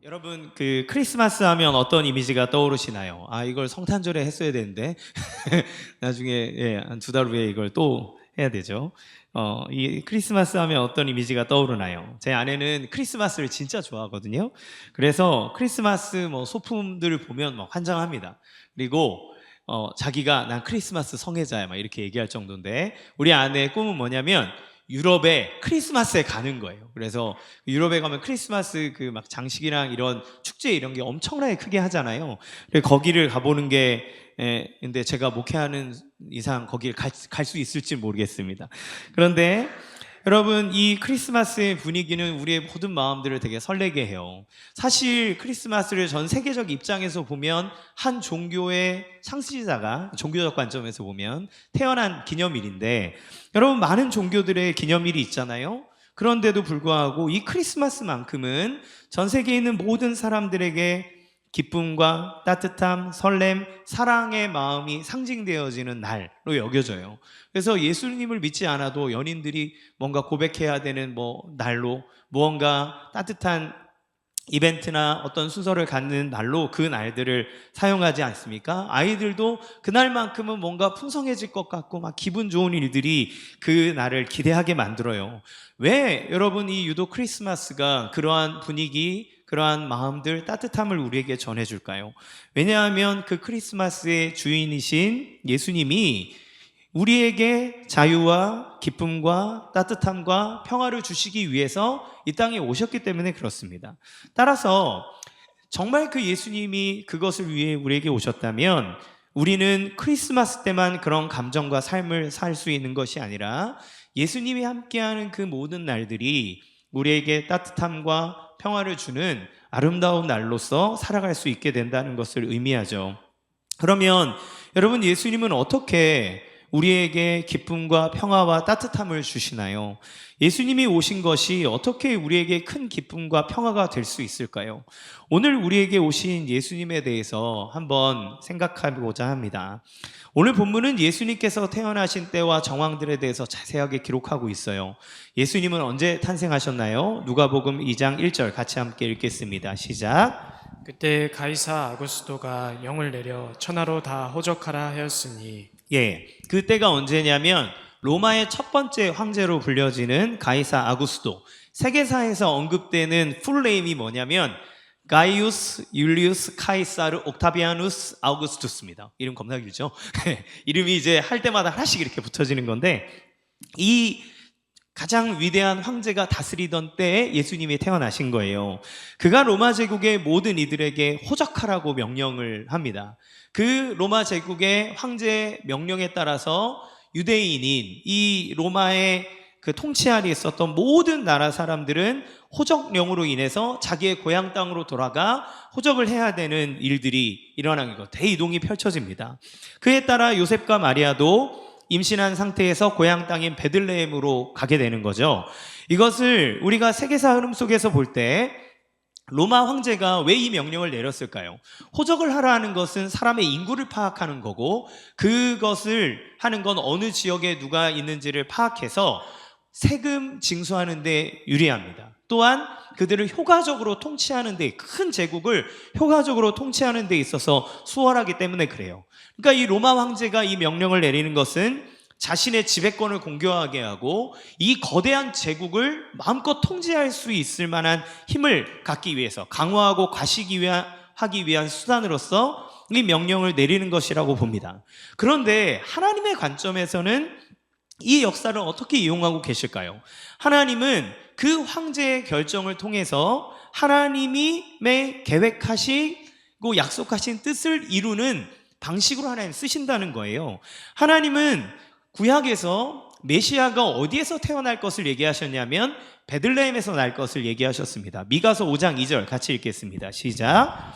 여러분 그 크리스마스 하면 어떤 이미지가 떠오르시나요? 아, 이걸 성탄절에 했어야 되는데 나중에 한 두 달 후에 이걸 또 해야 되죠. 이 크리스마스 하면 어떤 이미지가 떠오르나요? 제 아내는 크리스마스를 진짜 좋아하거든요. 그래서 크리스마스 뭐 소품들을 보면 막 환장합니다. 그리고 자기가 난 크리스마스 성애자야 막 이렇게 얘기할 정도인데, 우리 아내의 꿈은 뭐냐면 유럽에 크리스마스에 가는 거예요. 그래서 유럽에 가면 크리스마스 그 막 장식이랑 이런 축제 이런 게 엄청나게 크게 하잖아요. 그래서 거기를 가보는 게, 근데 제가 목회하는 이상 거기를 갈 수 있을지 모르겠습니다. 그런데 여러분, 이 크리스마스의 분위기는 우리의 모든 마음들을 되게 설레게 해요. 사실 크리스마스를 전 세계적 입장에서 보면 한 종교의 창시자가, 종교적 관점에서 보면 태어난 기념일인데, 여러분 많은 종교들의 기념일이 있잖아요. 그런데도 불구하고 이 크리스마스만큼은 전 세계에 있는 모든 사람들에게 기쁨과 따뜻함, 설렘, 사랑의 마음이 상징되어지는 날로 여겨져요. 그래서 예수님을 믿지 않아도 연인들이 뭔가 고백해야 되는 날로, 무언가 따뜻한 이벤트나 어떤 순서를 갖는 날로 그 날들을 사용하지 않습니까? 아이들도 그날만큼은 뭔가 풍성해질 것 같고 막 기분 좋은 일들이 그 날을 기대하게 만들어요. 왜 여러분 이 유독 크리스마스가 그러한 분위기, 그러한 마음들, 따뜻함을 우리에게 전해줄까요? 왜냐하면 그 크리스마스의 주인이신 예수님이 우리에게 자유와 기쁨과 따뜻함과 평화를 주시기 위해서 이 땅에 오셨기 때문에 그렇습니다. 따라서 정말 그 예수님이 그것을 위해 우리에게 오셨다면 우리는 크리스마스 때만 그런 감정과 삶을 살 수 있는 것이 아니라 예수님이 함께하는 그 모든 날들이 우리에게 따뜻함과 평화를 주는 아름다운 날로서 살아갈 수 있게 된다는 것을 의미하죠. 그러면 여러분, 예수님은 어떻게 우리에게 기쁨과 평화와 따뜻함을 주시나요? 예수님이 오신 것이 어떻게 우리에게 큰 기쁨과 평화가 될 수 있을까요? 오늘 우리에게 오신 예수님에 대해서 한번 생각해보자 합니다. 오늘 본문은 예수님께서 태어나신 때와 정황들에 대해서 자세하게 기록하고 있어요. 예수님은 언제 탄생하셨나요? 누가복음 2장 1절 같이 함께 읽겠습니다. 시작. 그때 가이사 아구스도가 영을 내려 천하로 다 호적하라 하였으니. 그때가 언제냐면 로마의 첫 번째 황제로 불려지는 가이사 아구스도, 세계사에서 언급되는 풀네임이 뭐냐면 가이우스 율리우스 카이사르 옥타비아누스 아우구스투스입니다. 이름 겁나 길죠? 이름이 이제 할 때마다 하나씩 이렇게 붙어지는 건데, 이 가장 위대한 황제가 다스리던 때에 예수님이 태어나신 거예요. 그가 로마 제국의 모든 이들에게 호적하라고 명령을 합니다. 그 로마 제국의 황제의 명령에 따라서 유대인인 이 로마의 그 통치 아래 있었던 모든 나라 사람들은 호적령으로 인해서 자기의 고향 땅으로 돌아가 호적을 해야 되는 일들이 일어나는 것, 대이동이 펼쳐집니다. 그에 따라 요셉과 마리아도 임신한 상태에서 고향 땅인 베들레헴으로 가게 되는 거죠. 이것을 우리가 세계사 흐름 속에서 볼 때 로마 황제가 왜 이 명령을 내렸을까요? 호적을 하라는 것은 사람의 인구를 파악하는 거고, 그것을 하는 건 어느 지역에 누가 있는지를 파악해서 세금 징수하는 데 유리합니다. 또한 그들을 효과적으로 통치하는 데, 큰 제국을 효과적으로 통치하는 데 있어서 수월하기 때문에 그래요. 그러니까 이 로마 황제가 이 명령을 내리는 것은 자신의 지배권을 공고하게 하고 이 거대한 제국을 마음껏 통제할 수 있을 만한 힘을 갖기 위해서, 강화하고 하기 위한 수단으로서 이 명령을 내리는 것이라고 봅니다. 그런데 하나님의 관점에서는 이 역사를 어떻게 이용하고 계실까요? 하나님은 그 황제의 결정을 통해서 하나님의 계획하시고 약속하신 뜻을 이루는 방식으로 하나님 쓰신다는 거예요. 하나님은 구약에서 메시아가 어디에서 태어날 것을 얘기하셨냐면 베들레헴에서 날 것을 얘기하셨습니다. 미가서 5장 2절 같이 읽겠습니다. 시작.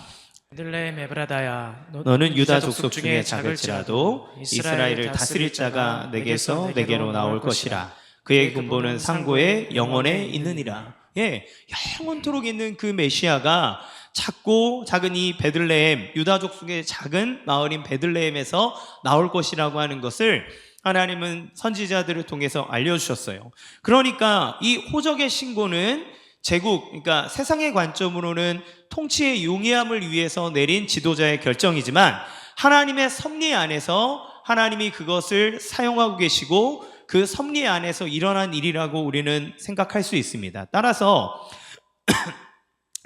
베들레헴 에브라다야, 너는 유다 족속 중에 작을지라도 이스라엘을 다스릴 자가 내게서 내게로 나올 것이라. 그의 근본은 상고의 영원에 있느니라. 영원토록 있는 그 메시아가 작은 이 베들레헴, 유다 족속의 작은 마을인 베들레헴에서 나올 것이라고 하는 것을 하나님은 선지자들을 통해서 알려주셨어요. 그러니까 이 호적의 신고는 제국, 그러니까 세상의 관점으로는 통치의 용이함을 위해서 내린 지도자의 결정이지만 하나님의 섭리 안에서 하나님이 그것을 사용하고 계시고 그 섭리 안에서 일어난 일이라고 우리는 생각할 수 있습니다. 따라서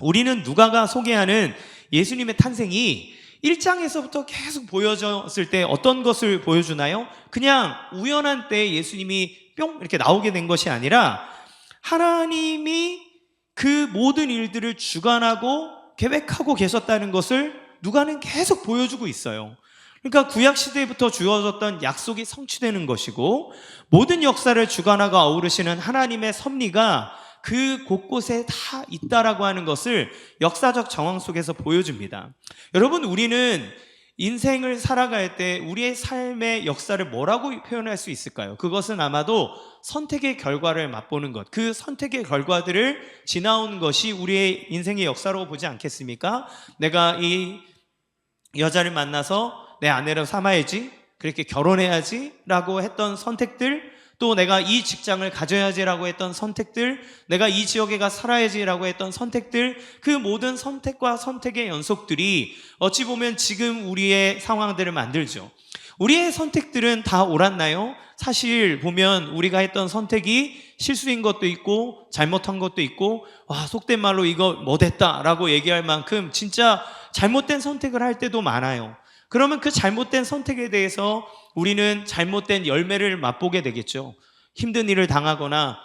우리는 누가가 소개하는 예수님의 탄생이 1장에서부터 계속 보여졌을 때 어떤 것을 보여주나요? 그냥 우연한 때에 예수님이 뿅 이렇게 나오게 된 것이 아니라 하나님이 그 모든 일들을 주관하고 계획하고 계셨다는 것을 누가는 계속 보여주고 있어요. 그러니까 구약시대부터 주어졌던 약속이 성취되는 것이고 모든 역사를 주관하고 아우르시는 하나님의 섭리가 그 곳곳에 다 있다라고 하는 것을 역사적 정황 속에서 보여줍니다. 여러분, 우리는 인생을 살아갈 때 우리의 삶의 역사를 뭐라고 표현할 수 있을까요? 그것은 아마도 선택의 결과를 맛보는 것, 그 선택의 결과들을 지나온 것이 우리의 인생의 역사라고 보지 않겠습니까? 내가 이 여자를 만나서 내 아내로 삼아야지, 그렇게 결혼해야지 라고 했던 선택들, 또 내가 이 직장을 가져야지라고 했던 선택들, 내가 이 지역에 가 살아야지라고 했던 선택들, 그 모든 선택과 선택의 연속들이 어찌 보면 지금 우리의 상황들을 만들죠. 우리의 선택들은 다 옳았나요? 사실 보면 우리가 했던 선택이 실수인 것도 있고 잘못한 것도 있고 속된 말로 이거 못했다라고 얘기할 만큼 진짜 잘못된 선택을 할 때도 많아요. 그러면 그 잘못된 선택에 대해서 우리는 잘못된 열매를 맛보게 되겠죠. 힘든 일을 당하거나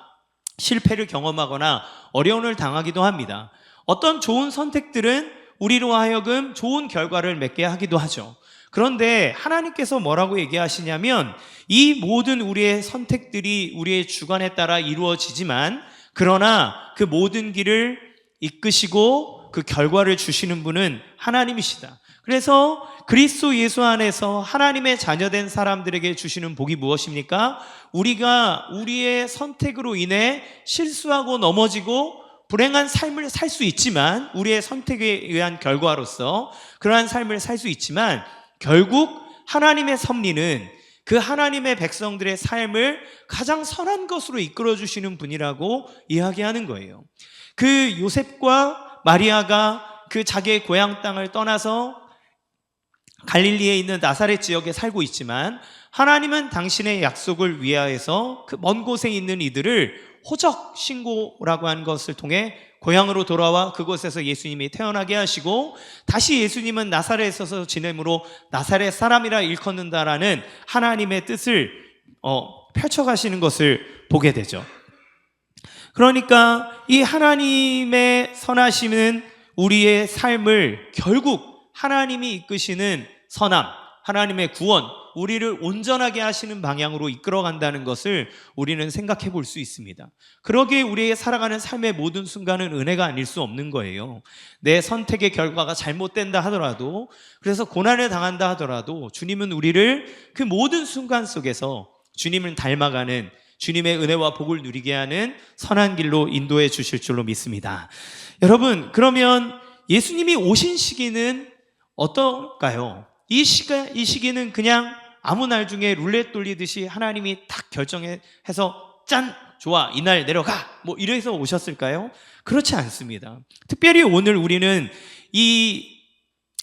실패를 경험하거나 어려움을 당하기도 합니다. 어떤 좋은 선택들은 우리로 하여금 좋은 결과를 맺게 하기도 하죠. 그런데 하나님께서 뭐라고 얘기하시냐면 이 모든 우리의 선택들이 우리의 주관에 따라 이루어지지만 그러나 그 모든 길을 이끄시고 그 결과를 주시는 분은 하나님이시다. 그래서 그리스도 예수 안에서 하나님의 자녀된 사람들에게 주시는 복이 무엇입니까? 우리가 우리의 선택으로 인해 실수하고 넘어지고 불행한 삶을 살 수 있지만 우리의 선택에 의한 결과로서 그러한 삶을 살 수 있지만 결국 하나님의 섭리는 그 하나님의 백성들의 삶을 가장 선한 것으로 이끌어 주시는 분이라고 이야기하는 거예요. 그 요셉과 마리아가 그 자기의 고향 땅을 떠나서 갈릴리에 있는 나사렛 지역에 살고 있지만 하나님은 당신의 약속을 위하여서 그 먼 곳에 있는 이들을 호적 신고라고 하는 것을 통해 고향으로 돌아와 그곳에서 예수님이 태어나게 하시고 다시 예수님은 나사렛에서 지내므로 나사렛 사람이라 일컫는다라는 하나님의 뜻을 펼쳐가시는 것을 보게 되죠. 그러니까 이 하나님의 선하심은 우리의 삶을 결국 하나님이 이끄시는 선함, 하나님의 구원, 우리를 온전하게 하시는 방향으로 이끌어간다는 것을 우리는 생각해 볼 수 있습니다. 그러기에 우리의 살아가는 삶의 모든 순간은 은혜가 아닐 수 없는 거예요. 내 선택의 결과가 잘못된다 하더라도, 그래서 고난을 당한다 하더라도 주님은 우리를 그 모든 순간 속에서 주님을 닮아가는, 주님의 은혜와 복을 누리게 하는 선한 길로 인도해 주실 줄로 믿습니다. 여러분, 그러면 예수님이 오신 시기는 어떨까요? 이 시기는 그냥 아무 날 중에 룰렛 돌리듯이 하나님이 딱 결정해서 짠! 좋아! 이날 내려가! 뭐 이래서 오셨을까요? 그렇지 않습니다. 특별히 오늘 우리는 이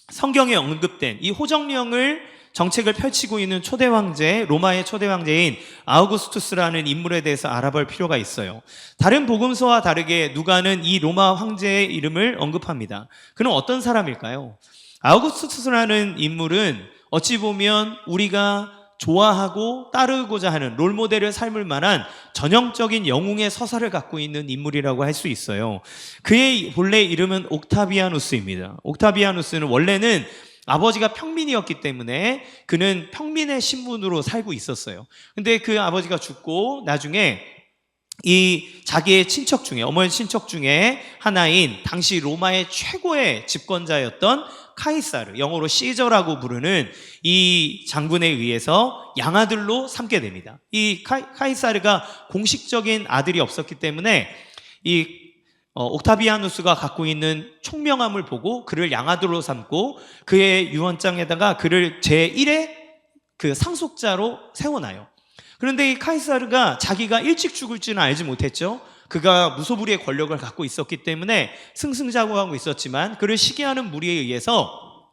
성경에 언급된 이 호정령을 정책을 펼치고 있는 초대 황제, 로마의 초대 황제인 아우구스투스라는 인물에 대해서 알아볼 필요가 있어요. 다른 복음서와 다르게 누가는 이 로마 황제의 이름을 언급합니다. 그는 어떤 사람일까요? 아우구스투스라는 인물은 어찌 보면 우리가 좋아하고 따르고자 하는 롤모델을 삶을 만한 전형적인 영웅의 서사를 갖고 있는 인물이라고 할 수 있어요. 그의 본래 이름은 옥타비아누스입니다. 옥타비아누스는 원래는 아버지가 평민이었기 때문에 그는 평민의 신분으로 살고 있었어요. 근데 그 아버지가 죽고 나중에 이 자기의 친척 중에, 어머니 친척 중에 하나인 당시 로마의 최고의 집권자였던 카이사르, 영어로 시저라고 부르는 이 장군에 의해서 양아들로 삼게 됩니다. 이 카이사르가 공식적인 아들이 없었기 때문에 이 옥타비아누스가 갖고 있는 총명함을 보고 그를 양아들로 삼고 그의 유언장에다가 그를 제1의 그 상속자로 세워놔요. 그런데 이 카이사르가 자기가 일찍 죽을 줄은 알지 못했죠. 그가 무소불위의 권력을 갖고 있었기 때문에 승승장구하고 있었지만 그를 시기하는 무리에 의해서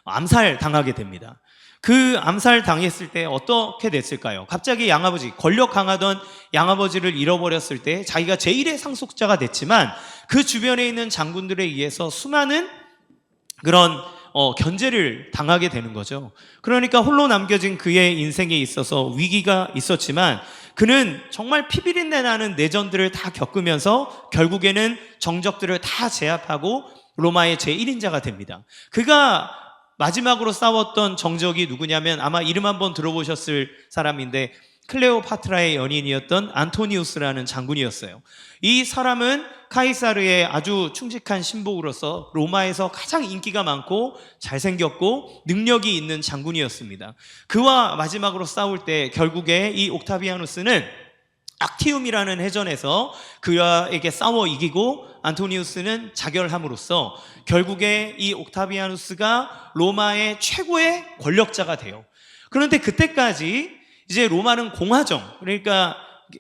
암살당하게 됩니다. 그 암살당했을 때 어떻게 됐을까요? 갑자기 양아버지, 권력 강하던 양아버지를 잃어버렸을 때 자기가 제1의 상속자가 됐지만 그 주변에 있는 장군들에 의해서 수많은 그런 견제를 당하게 되는 거죠. 그러니까 홀로 남겨진 그의 인생에 있어서 위기가 있었지만 그는 정말 피비린내 나는 내전들을 다 겪으면서 결국에는 정적들을 다 제압하고 로마의 제1인자가 됩니다. 그가 마지막으로 싸웠던 정적이 누구냐면 아마 이름 한번 들어보셨을 사람인데 클레오파트라의 연인이었던 안토니우스라는 장군이었어요. 이 사람은 카이사르의 아주 충직한 신복으로서 로마에서 가장 인기가 많고 잘생겼고 능력이 있는 장군이었습니다. 그와 마지막으로 싸울 때 결국에 이 옥타비아누스는 악티움이라는 해전에서 그에게 싸워 이기고 안토니우스는 자결함으로써 결국에 이 옥타비아누스가 로마의 최고의 권력자가 돼요. 그런데 그때까지 이제 로마는 공화정, 그러니까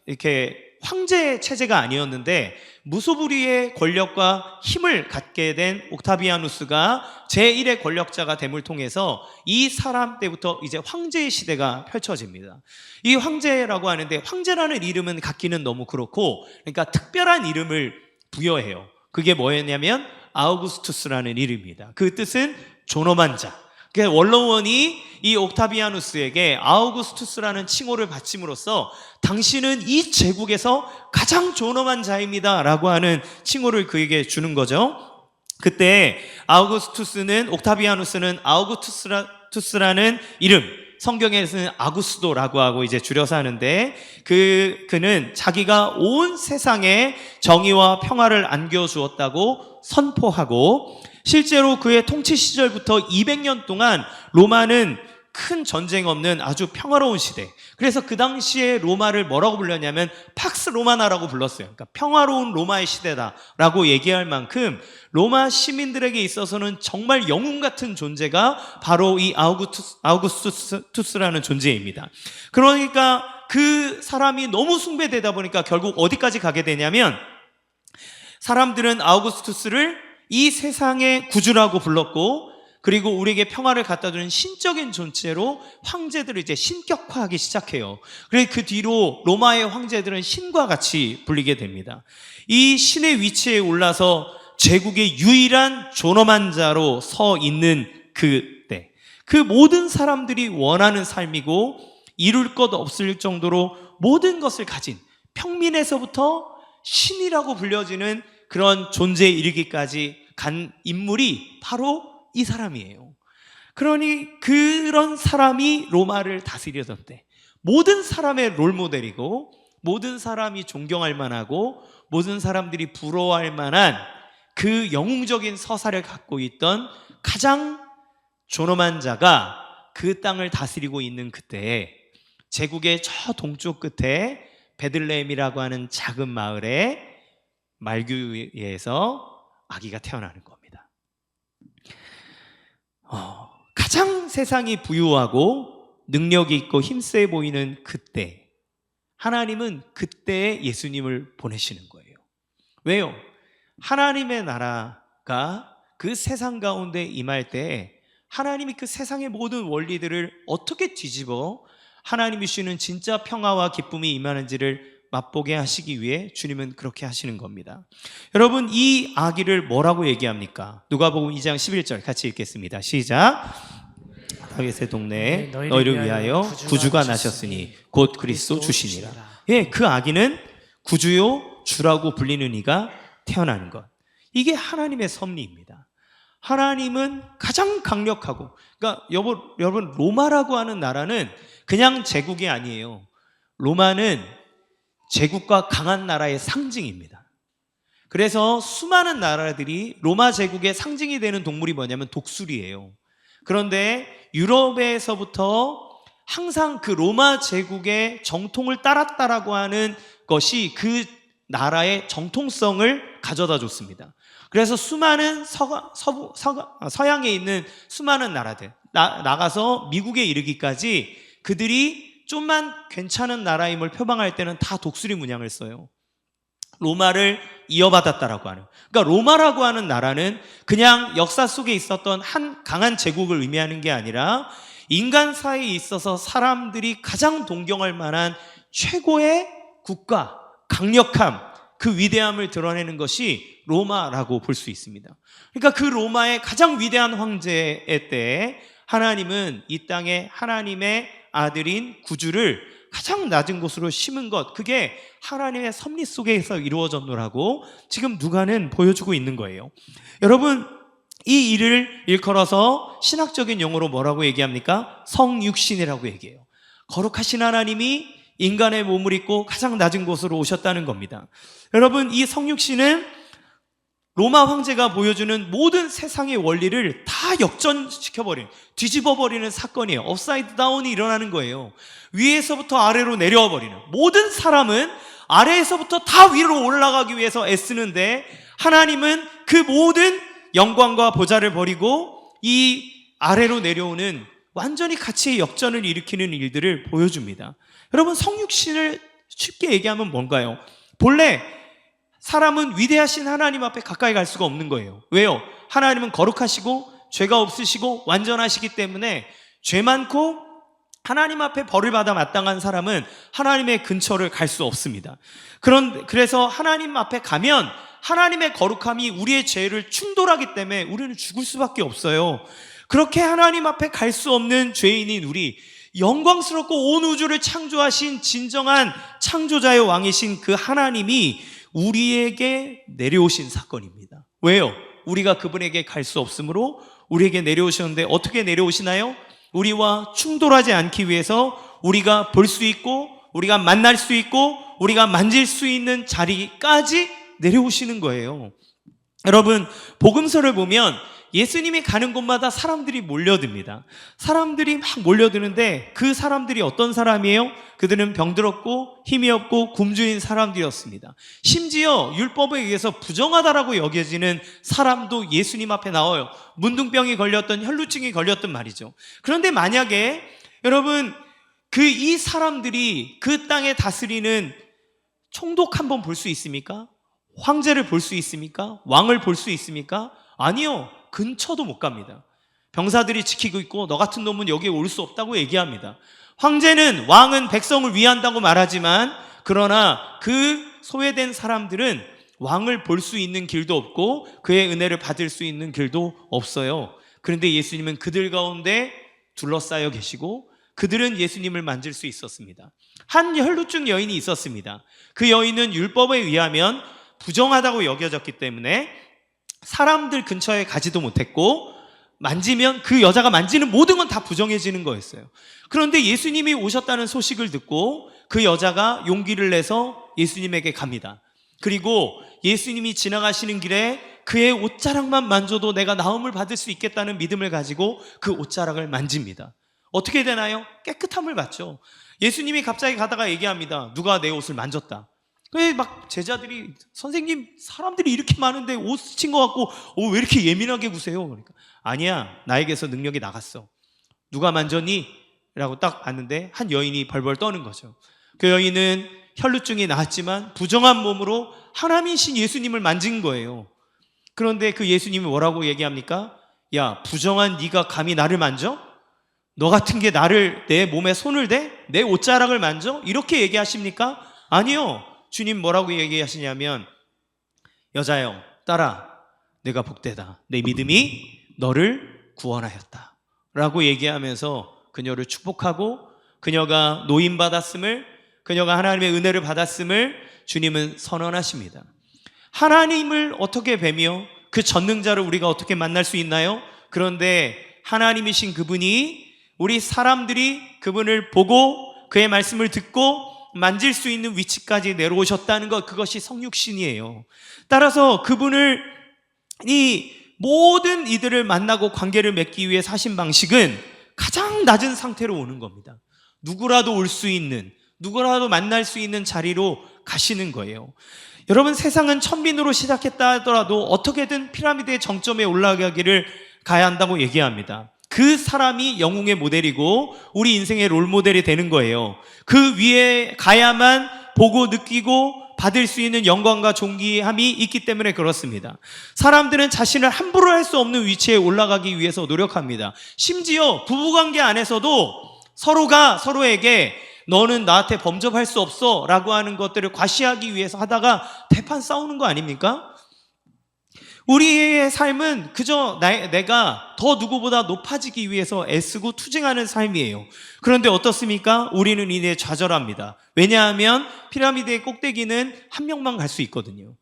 이렇게 황제 체제가 아니었는데 무소불위의 권력과 힘을 갖게 된 옥타비아누스가 제1의 권력자가 됨을 통해서 이 사람 때부터 이제 황제의 시대가 펼쳐집니다. 이 황제라고 하는데 황제라는 이름은 갖기는 너무 그렇고 그러니까 특별한 이름을 부여해요. 그게 뭐였냐면 아우구스투스라는 이름입니다. 그 뜻은 존엄한 자. 그러니까 원로원이 이 옥타비아누스에게 아우구스투스라는 칭호를 바침으로써 당신은 이 제국에서 가장 존엄한 자입니다 라고 하는 칭호를 그에게 주는 거죠. 그때 옥타비아누스는 아우구스투스라는 이름, 성경에서는 아구스도라고 하고 이제 줄여서 하는데 그는 자기가 온 세상에 정의와 평화를 안겨주었다고 선포하고 실제로 그의 통치 시절부터 200년 동안 로마는 큰 전쟁 없는 아주 평화로운 시대. 그래서 그 당시에 로마를 뭐라고 불렀냐면 팍스 로마나라고 불렀어요. 그러니까 평화로운 로마의 시대다라고 얘기할 만큼 로마 시민들에게 있어서는 정말 영웅 같은 존재가 바로 이 아우구스투스라는 존재입니다. 그러니까 그 사람이 너무 숭배되다 보니까 결국 어디까지 가게 되냐면 사람들은 아우구스투스를 이 세상의 구주라고 불렀고 그리고 우리에게 평화를 갖다 주는 신적인 존재로 황제들을 이제 신격화하기 시작해요. 그래서 그 뒤로 로마의 황제들은 신과 같이 불리게 됩니다. 이 신의 위치에 올라서 제국의 유일한 존엄한 자로 서 있는 그때 그 모든 사람들이 원하는 삶이고 이룰 것 없을 정도로 모든 것을 가진 평민에서부터 신이라고 불려지는 그런 존재에 이르기까지 간 인물이 바로 이 사람이에요. 그러니 그런 사람이 로마를 다스리던 때 모든 사람의 롤모델이고 모든 사람이 존경할 만하고 모든 사람들이 부러워할 만한 그 영웅적인 서사를 갖고 있던 가장 존엄한 자가 그 땅을 다스리고 있는 그때에 제국의 저 동쪽 끝에 베들레헴이라고 하는 작은 마을에 말규에서 아기가 태어나는 겁니다. 가장 세상이 부유하고 능력이 있고 힘세 보이는 그때 하나님은 그때에 예수님을 보내시는 거예요. 왜요? 하나님의 나라가 그 세상 가운데 임할 때 하나님이 그 세상의 모든 원리들을 어떻게 뒤집어 하나님이 주시는 진짜 평화와 기쁨이 임하는지를 맛보게 하시기 위해 주님은 그렇게 하시는 겁니다. 여러분 이 아기를 뭐라고 얘기합니까? 누가복음 2장 11절 같이 읽겠습니다. 시작. 다윗의 동네에 너희를 위하여 구주가 나셨으니 곧 그리스도 주시니라. 예, 그 아기는 구주요 주라고 불리는 이가 태어나는 것. 이게 하나님의 섭리입니다. 하나님은 가장 강력하고 그러니까 여러분 로마라고 하는 나라는 그냥 제국이 아니에요. 로마는 제국과 강한 나라의 상징입니다. 그래서 수많은 나라들이 로마 제국의 상징이 되는 동물이 뭐냐면 독수리예요. 그런데 유럽에서부터 항상 그 로마 제국의 정통을 따랐다라고 하는 것이 그 나라의 정통성을 가져다 줬습니다. 그래서 수많은 서양에 있는 수많은 나라들 나가서 미국에 이르기까지 그들이 좀만 괜찮은 나라임을 표방할 때는 다 독수리 문양을 써요. 로마를 이어받았다라고 하는. 그러니까 로마라고 하는 나라는 그냥 역사 속에 있었던 한 강한 제국을 의미하는 게 아니라 인간 사이에 있어서 사람들이 가장 동경할 만한 최고의 국가, 강력함, 그 위대함을 드러내는 것이 로마라고 볼 수 있습니다. 그러니까 그 로마의 가장 위대한 황제의 때에 하나님은 이 땅에 하나님의 아들인 구주를 가장 낮은 곳으로 심은 것, 그게 하나님의 섭리 속에서 이루어졌노라고 지금 누가는 보여주고 있는 거예요. 여러분, 이 일을 일컬어서 신학적인 용어로 뭐라고 얘기합니까? 성육신이라고 얘기해요. 거룩하신 하나님이 인간의 몸을 입고 가장 낮은 곳으로 오셨다는 겁니다. 여러분, 이 성육신은 로마 황제가 보여주는 모든 세상의 원리를 다 역전시켜버리는, 뒤집어버리는 사건이에요. 업사이드 다운이 일어나는 거예요. 위에서부터 아래로 내려와 버리는. 모든 사람은 아래에서부터 다 위로 올라가기 위해서 애쓰는데 하나님은 그 모든 영광과 보좌를 버리고 이 아래로 내려오는 완전히 가치의 역전을 일으키는 일들을 보여줍니다. 여러분, 성육신을 쉽게 얘기하면 뭔가요? 본래 사람은 위대하신 하나님 앞에 가까이 갈 수가 없는 거예요. 왜요? 하나님은 거룩하시고 죄가 없으시고 완전하시기 때문에 죄 많고 하나님 앞에 벌을 받아 마땅한 사람은 하나님의 근처를 갈 수 없습니다. 그래서 하나님 앞에 가면 하나님의 거룩함이 우리의 죄를 충돌하기 때문에 우리는 죽을 수밖에 없어요. 그렇게 하나님 앞에 갈 수 없는 죄인인 우리, 영광스럽고 온 우주를 창조하신 진정한 창조자의 왕이신 그 하나님이 우리에게 내려오신 사건입니다. 왜요? 우리가 그분에게 갈 수 없으므로 우리에게 내려오셨는데 어떻게 내려오시나요? 우리와 충돌하지 않기 위해서 우리가 볼 수 있고 우리가 만날 수 있고 우리가 만질 수 있는 자리까지 내려오시는 거예요. 여러분, 복음서를 보면 예수님이 가는 곳마다 사람들이 몰려듭니다. 사람들이 막 몰려드는데 그 사람들이 어떤 사람이에요? 그들은 병들었고 힘이 없고 굶주린 사람들이었습니다. 심지어 율법에 의해서 부정하다라고 여겨지는 사람도 예수님 앞에 나와요. 문둥병이 걸렸던, 혈루증이 걸렸던 말이죠. 그런데 만약에 여러분, 이 사람들이 그 땅에 다스리는 총독 한번 볼 수 있습니까? 황제를 볼 수 있습니까? 왕을 볼 수 있습니까? 아니요. 근처도 못 갑니다. 병사들이 지키고 있고 너 같은 놈은 여기에 올 수 없다고 얘기합니다. 황제는, 왕은 백성을 위한다고 말하지만 그러나 그 소외된 사람들은 왕을 볼 수 있는 길도 없고 그의 은혜를 받을 수 있는 길도 없어요. 그런데 예수님은 그들 가운데 둘러싸여 계시고 그들은 예수님을 만질 수 있었습니다. 한 혈루증 여인이 있었습니다. 그 여인은 율법에 의하면 부정하다고 여겨졌기 때문에 사람들 근처에 가지도 못했고 만지면 그 여자가 만지는 모든 건 다 부정해지는 거였어요. 그런데 예수님이 오셨다는 소식을 듣고 그 여자가 용기를 내서 예수님에게 갑니다. 그리고 예수님이 지나가시는 길에 그의 옷자락만 만져도 내가 나음을 받을 수 있겠다는 믿음을 가지고 그 옷자락을 만집니다. 어떻게 되나요? 깨끗함을 받죠. 예수님이 갑자기 가다가 얘기합니다. 누가 내 옷을 만졌다. 왜 막 제자들이, 선생님, 사람들이 이렇게 많은데 옷 스친 것 같고 왜 이렇게 예민하게 구세요? 그러니까 아니야, 나에게서 능력이 나갔어. 누가 만졌니? 라고 딱 봤는데 한 여인이 벌벌 떠는 거죠. 그 여인은 혈루증이 나았지만 부정한 몸으로 하나님이신 예수님을 만진 거예요. 그런데 그 예수님이 뭐라고 얘기합니까? 야, 부정한 네가 감히 나를 만져? 너 같은 게 내 몸에 손을 대? 내 옷자락을 만져? 이렇게 얘기하십니까? 아니요. 주님 뭐라고 얘기하시냐면, 여자여, 딸아, 내가 복되다. 내 믿음이 너를 구원하였다. 라고 얘기하면서 그녀를 축복하고 그녀가 노임받았음을, 그녀가 하나님의 은혜를 받았음을 주님은 선언하십니다. 하나님을 어떻게 뵈며 그 전능자를 우리가 어떻게 만날 수 있나요? 그런데 하나님이신 그분이 우리 사람들이 그분을 보고 그의 말씀을 듣고 만질 수 있는 위치까지 내려오셨다는 것, 그것이 성육신이에요. 따라서 그분을, 이 모든 이들을 만나고 관계를 맺기 위해 사신 방식은 가장 낮은 상태로 오는 겁니다. 누구라도 올 수 있는, 누구라도 만날 수 있는 자리로 가시는 거예요. 여러분, 세상은 천빈으로 시작했다 하더라도 어떻게든 피라미드의 정점에 올라가기를 가야 한다고 얘기합니다. 그 사람이 영웅의 모델이고 우리 인생의 롤 모델이 되는 거예요. 그 위에 가야만 보고 느끼고 받을 수 있는 영광과 존귀함이 있기 때문에 그렇습니다. 사람들은 자신을 함부로 할 수 없는 위치에 올라가기 위해서 노력합니다. 심지어 부부관계 안에서도 서로가 서로에게 너는 나한테 범접할 수 없어 라고 하는 것들을 과시하기 위해서 하다가 대판 싸우는 거 아닙니까? 우리의 삶은 그저 내가 더 누구보다 높아지기 위해서 애쓰고 투쟁하는 삶이에요. 그런데 어떻습니까? 우리는 이내 좌절합니다. 왜냐하면 피라미드의 꼭대기는 한 명만 갈 수 있거든요.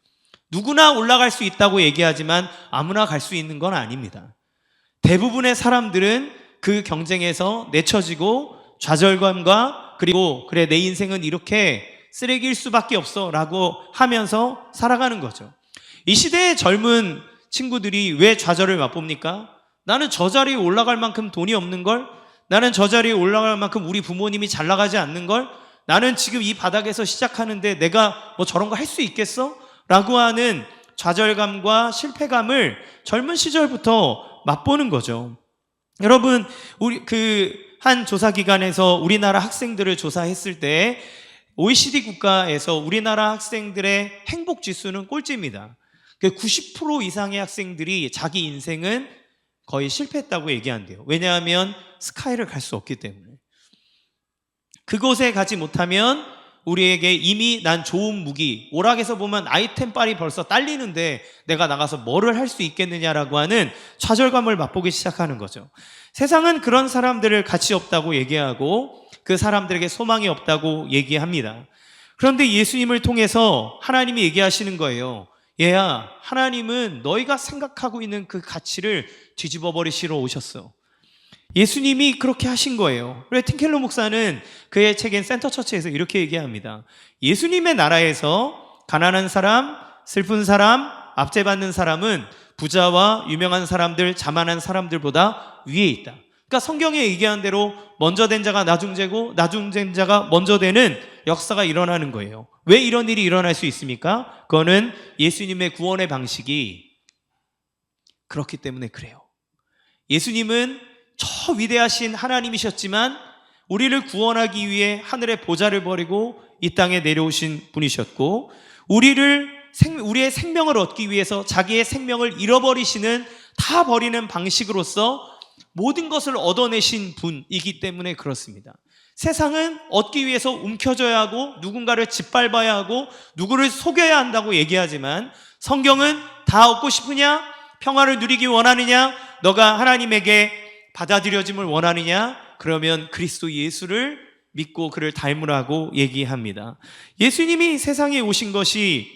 누구나 올라갈 수 있다고 얘기하지만 아무나 갈 수 있는 건 아닙니다. 대부분의 사람들은 그 경쟁에서 내쳐지고 좌절감과 그리고 그래 내 인생은 이렇게 쓰레기일 수밖에 없어 라고 하면서 살아가는 거죠. 이 시대의 젊은 친구들이 왜 좌절을 맛봅니까? 나는 저 자리에 올라갈 만큼 돈이 없는 걸? 나는 저 자리에 올라갈 만큼 우리 부모님이 잘 나가지 않는 걸? 나는 지금 이 바닥에서 시작하는데 내가 뭐 저런 거 할 수 있겠어? 라고 하는 좌절감과 실패감을 젊은 시절부터 맛보는 거죠. 여러분, 우리 한 조사기관에서 우리나라 학생들을 조사했을 때 OECD 국가에서 우리나라 학생들의 행복 지수는 꼴찌입니다. 90% 이상의 학생들이 자기 인생은 거의 실패했다고 얘기한대요. 왜냐하면 스카이를 갈 수 없기 때문에. 그곳에 가지 못하면 우리에게 이미 난 좋은 무기, 오락에서 보면 아이템 빨이 벌써 딸리는데 내가 나가서 뭐를 할 수 있겠느냐라고 하는 좌절감을 맛보기 시작하는 거죠. 세상은 그런 사람들을 가치 없다고 얘기하고 그 사람들에게 소망이 없다고 얘기합니다. 그런데 예수님을 통해서 하나님이 얘기하시는 거예요. 얘야, 하나님은 너희가 생각하고 있는 그 가치를 뒤집어 버리시러 오셨어. 예수님이 그렇게 하신 거예요. 그래서 팀켈러 목사는 그의 책인 센터처치에서 이렇게 얘기합니다. 예수님의 나라에서 가난한 사람, 슬픈 사람, 압제받는 사람은 부자와 유명한 사람들, 자만한 사람들보다 위에 있다. 그러니까 성경에 얘기한 대로 먼저 된 자가 나중되고 나중된 자가 먼저 되는 역사가 일어나는 거예요. 왜 이런 일이 일어날 수 있습니까? 그거는 예수님의 구원의 방식이 그렇기 때문에 그래요. 예수님은 저 위대하신 하나님이셨지만 우리를 구원하기 위해 하늘의 보좌를 버리고 이 땅에 내려오신 분이셨고 우리의 생명을 얻기 위해서 자기의 생명을 잃어버리시는 다 버리는 방식으로서 모든 것을 얻어내신 분이기 때문에 그렇습니다. 세상은 얻기 위해서 움켜져야 하고 누군가를 짓밟아야 하고 누구를 속여야 한다고 얘기하지만 성경은 다 얻고 싶으냐? 평화를 누리기 원하느냐? 너가 하나님에게 받아들여짐을 원하느냐? 그러면 그리스도 예수를 믿고 그를 닮으라고 얘기합니다. 예수님이 세상에 오신 것이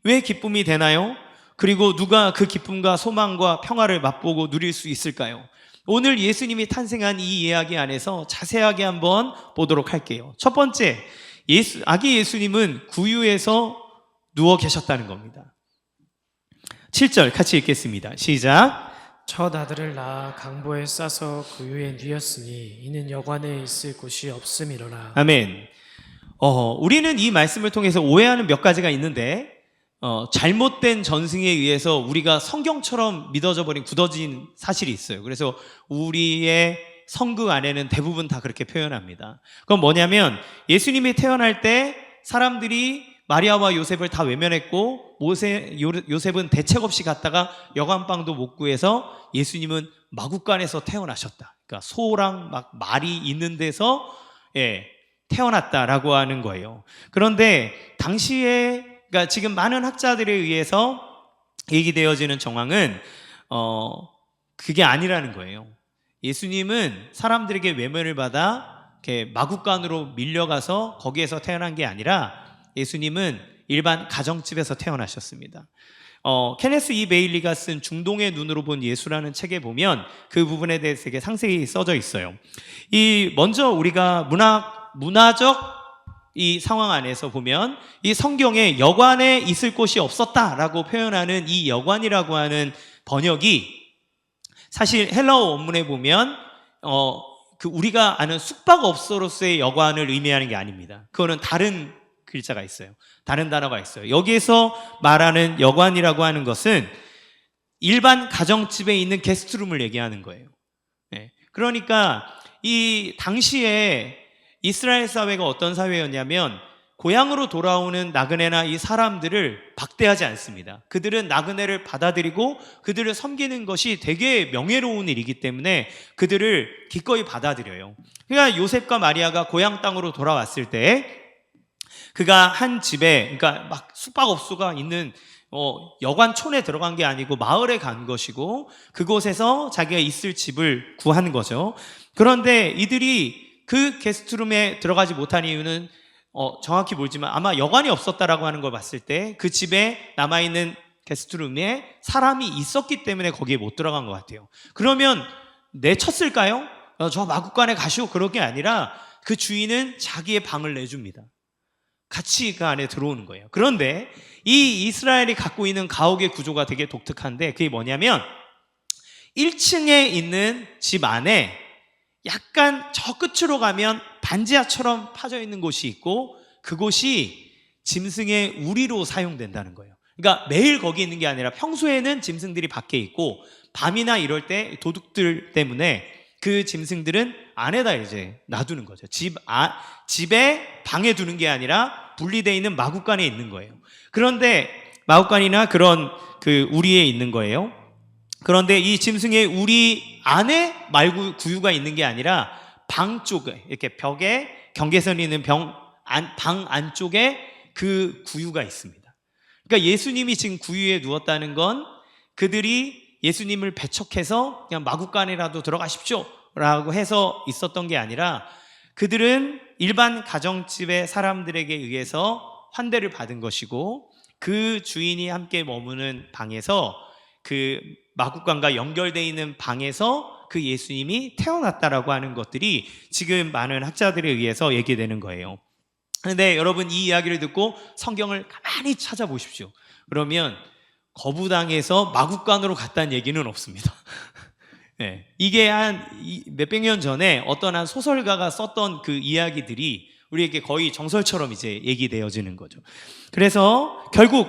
왜 기쁨이 되나요? 그리고 누가 그 기쁨과 소망과 평화를 맛보고 누릴 수 있을까요? 오늘 예수님이 탄생한 이 이야기 안에서 자세하게 한번 보도록 할게요. 첫 번째, 아기 예수님은 구유에서 누워 계셨다는 겁니다. 7절 같이 읽겠습니다. 시작. 첫 아들을 낳아 강보에 싸서 구유에 누였으니 이는 여관에 있을 곳이 없음이로라. 아멘. 우리는 이 말씀을 통해서 오해하는 몇 가지가 있는데 잘못된 전승에 의해서 우리가 성경처럼 믿어져 버린 굳어진 사실이 있어요. 그래서 우리의 성극 안에는 대부분 다 그렇게 표현합니다. 그건 뭐냐면 예수님이 태어날 때 사람들이 마리아와 요셉을 다 외면했고 요셉은 대책 없이 갔다가 여관방도 못 구해서 예수님은 마구간에서 태어나셨다. 그러니까 소랑 막 말이 있는 데서 태어났다라고 하는 거예요. 그런데 당시에 그러니까 지금 많은 학자들에 의해서 얘기되어지는 정황은 그게 아니라는 거예요. 예수님은 사람들에게 외면을 받아 이렇게 마구간으로 밀려가서 거기에서 태어난 게 아니라 예수님은 일반 가정집에서 태어나셨습니다. 케네스 E. 베일리가 쓴 중동의 눈으로 본 예수라는 책에 보면 그 부분에 대해서 되게 상세히 써져 있어요. 먼저 우리가 문화적 이 상황 안에서 보면 이 성경에 여관에 있을 곳이 없었다라고 표현하는 이 여관이라고 하는 번역이 사실 헬라어 원문에 보면 우리가 아는 숙박업소로서의 여관을 의미하는 게 아닙니다. 그거는 다른 글자가 있어요. 다른 단어가 있어요. 여기에서 말하는 여관이라고 하는 것은 일반 가정집에 있는 게스트룸을 얘기하는 거예요. 그러니까 이 당시에 이스라엘 사회가 어떤 사회였냐면 고향으로 돌아오는 나그네나 이 사람들을 박대하지 않습니다. 그들은 나그네를 받아들이고 그들을 섬기는 것이 되게 명예로운 일이기 때문에 그들을 기꺼이 받아들여요. 그러니까 요셉과 마리아가 고향 땅으로 돌아왔을 때 그가 한 집에, 그러니까 막 숙박업소가 있는 여관촌에 들어간 게 아니고 마을에 간 것이고 그곳에서 자기가 있을 집을 구한 거죠. 그런데 이들이 그 게스트룸에 들어가지 못한 이유는 정확히 모르지만 아마 여관이 없었다라고 하는 걸 봤을 때 그 집에 남아있는 게스트룸에 사람이 있었기 때문에 거기에 못 들어간 것 같아요. 그러면 내쳤을까요? 저 마구간에 가시오, 그런 게 아니라 그 주인은 자기의 방을 내줍니다. 같이 그 안에 들어오는 거예요. 그런데 이 이스라엘이 갖고 있는 가옥의 구조가 되게 독특한데 그게 뭐냐면 1층에 있는 집 안에 약간 저 끝으로 가면 반지하처럼 파져 있는 곳이 있고 그곳이 짐승의 우리로 사용된다는 거예요. 그러니까 매일 거기 있는 게 아니라 평소에는 짐승들이 밖에 있고 밤이나 이럴 때 도둑들 때문에 그 짐승들은 안에다 이제 놔두는 거죠. 집에 방에 두는 게 아니라 분리되어 있는 마구간에 있는 거예요. 그런데 마구간이나 그런 그 우리에 있는 거예요. 그런데 이 짐승의 우리 안에 구유가 있는 게 아니라 방 쪽에, 이렇게 벽에 경계선이 있는 방 안쪽에 그 구유가 있습니다. 그러니까 예수님이 지금 구유에 누웠다는 건 그들이 예수님을 배척해서 그냥 마구간이라도 들어가십시오 라고 해서 있었던 게 아니라 그들은 일반 가정집의 사람들에게 의해서 환대를 받은 것이고 그 주인이 함께 머무는 방에서 그 마구간과 연결되어 있는 방에서 그 예수님이 태어났다라고 하는 것들이 지금 많은 학자들에 의해서 얘기되는 거예요. 그런데 여러분 이 이야기를 듣고 성경을 가만히 찾아보십시오. 그러면 거부당해서 마구간으로 갔다는 얘기는 없습니다. 네, 이게 한 몇백 년 전에 어떤 한 소설가가 썼던 그 이야기들이 우리에게 거의 정설처럼 이제 얘기되어지는 거죠. 그래서 결국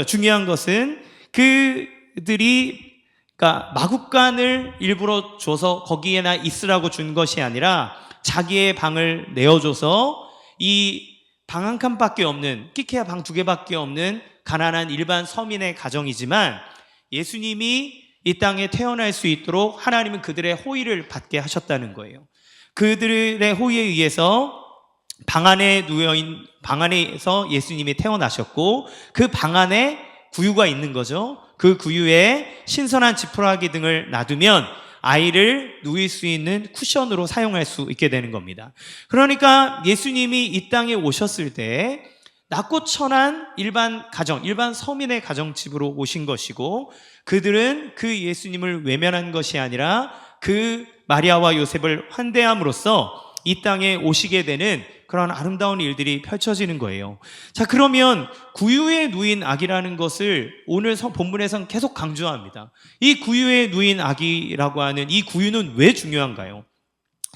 중요한 것은 그들이 그러니까 마구간을 일부러 줘서 거기에나 있으라고 준 것이 아니라 자기의 방을 내어줘서 이 방 한 칸밖에 없는, 끼케야 방 2개밖에 없는 가난한 일반 서민의 가정이지만 예수님이 이 땅에 태어날 수 있도록 하나님은 그들의 호의를 받게 하셨다는 거예요. 그들의 호의에 의해서 방 안에서 예수님이 태어나셨고 그 방 안에 구유가 있는 거죠. 그 구유에 신선한 지푸라기 등을 놔두면 아이를 누일 수 있는 쿠션으로 사용할 수 있게 되는 겁니다. 그러니까 예수님이 이 땅에 오셨을 때 낮고 천한 일반 가정, 일반 서민의 가정집으로 오신 것이고 그들은 그 예수님을 외면한 것이 아니라 그 마리아와 요셉을 환대함으로써 이 땅에 오시게 되는 그런 아름다운 일들이 펼쳐지는 거예요. 자, 그러면 구유에 누인 아기라는 것을 오늘 본문에서는 계속 강조합니다. 이 구유에 누인 아기라고 하는 이 구유는 왜 중요한가요?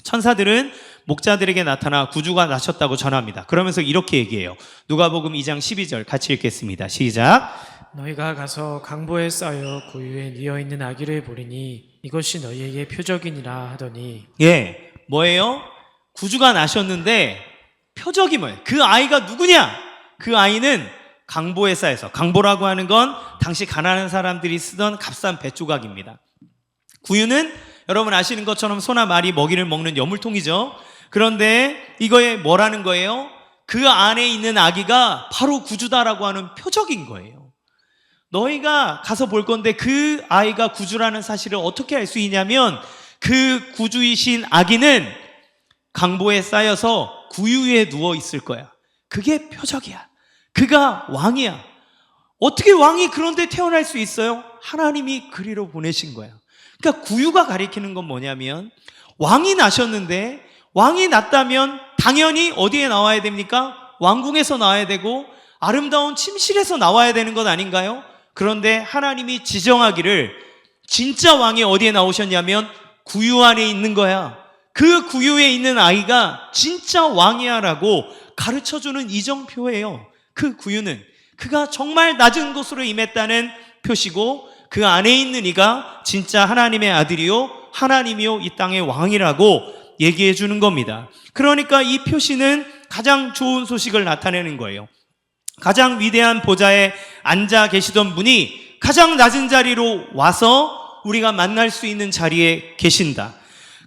천사들은 목자들에게 나타나 구주가 나셨다고 전합니다. 그러면서 이렇게 얘기해요. 누가복음 2장 12절 같이 읽겠습니다. 시작. 너희가 가서 강보에 쌓여 구유에 뉘어 있는 아기를 보리니 이것이 너희에게 표적이니라 하더니 예, 뭐예요? 구주가 나셨는데 표적이 뭐예요? 그 아이가 누구냐? 그 아이는 강보에 쌓여서, 강보라고 하는 건 당시 가난한 사람들이 쓰던 값싼 배 조각입니다. 구유는 여러분 아시는 것처럼 소나 말이 먹이를 먹는 여물통이죠. 그런데 이거에 뭐라는 거예요? 그 안에 있는 아기가 바로 구주다라고 하는 표적인 거예요. 너희가 가서 볼 건데 그 아이가 구주라는 사실을 어떻게 알 수 있냐면 그 구주이신 아기는 강보에 쌓여서 구유에 누워 있을 거야. 그게 표적이야. 그가 왕이야. 어떻게 왕이 그런데 태어날 수 있어요? 하나님이 그리로 보내신 거야. 그러니까 구유가 가리키는 건 뭐냐면 왕이 나셨는데 왕이 났다면 당연히 어디에 나와야 됩니까? 왕궁에서 나와야 되고 아름다운 침실에서 나와야 되는 것 아닌가요? 그런데 하나님이 지정하기를 진짜 왕이 어디에 나오셨냐면 구유 안에 있는 거야. 그 구유에 있는 아이가 진짜 왕이야라고 가르쳐주는 이정표예요. 그 구유는 그가 정말 낮은 곳으로 임했다는 표시고 그 안에 있는 이가 진짜 하나님의 아들이요 하나님이요 이 땅의 왕이라고 얘기해 주는 겁니다. 그러니까 이 표시는 가장 좋은 소식을 나타내는 거예요. 가장 위대한 보좌에 앉아 계시던 분이 가장 낮은 자리로 와서 우리가 만날 수 있는 자리에 계신다.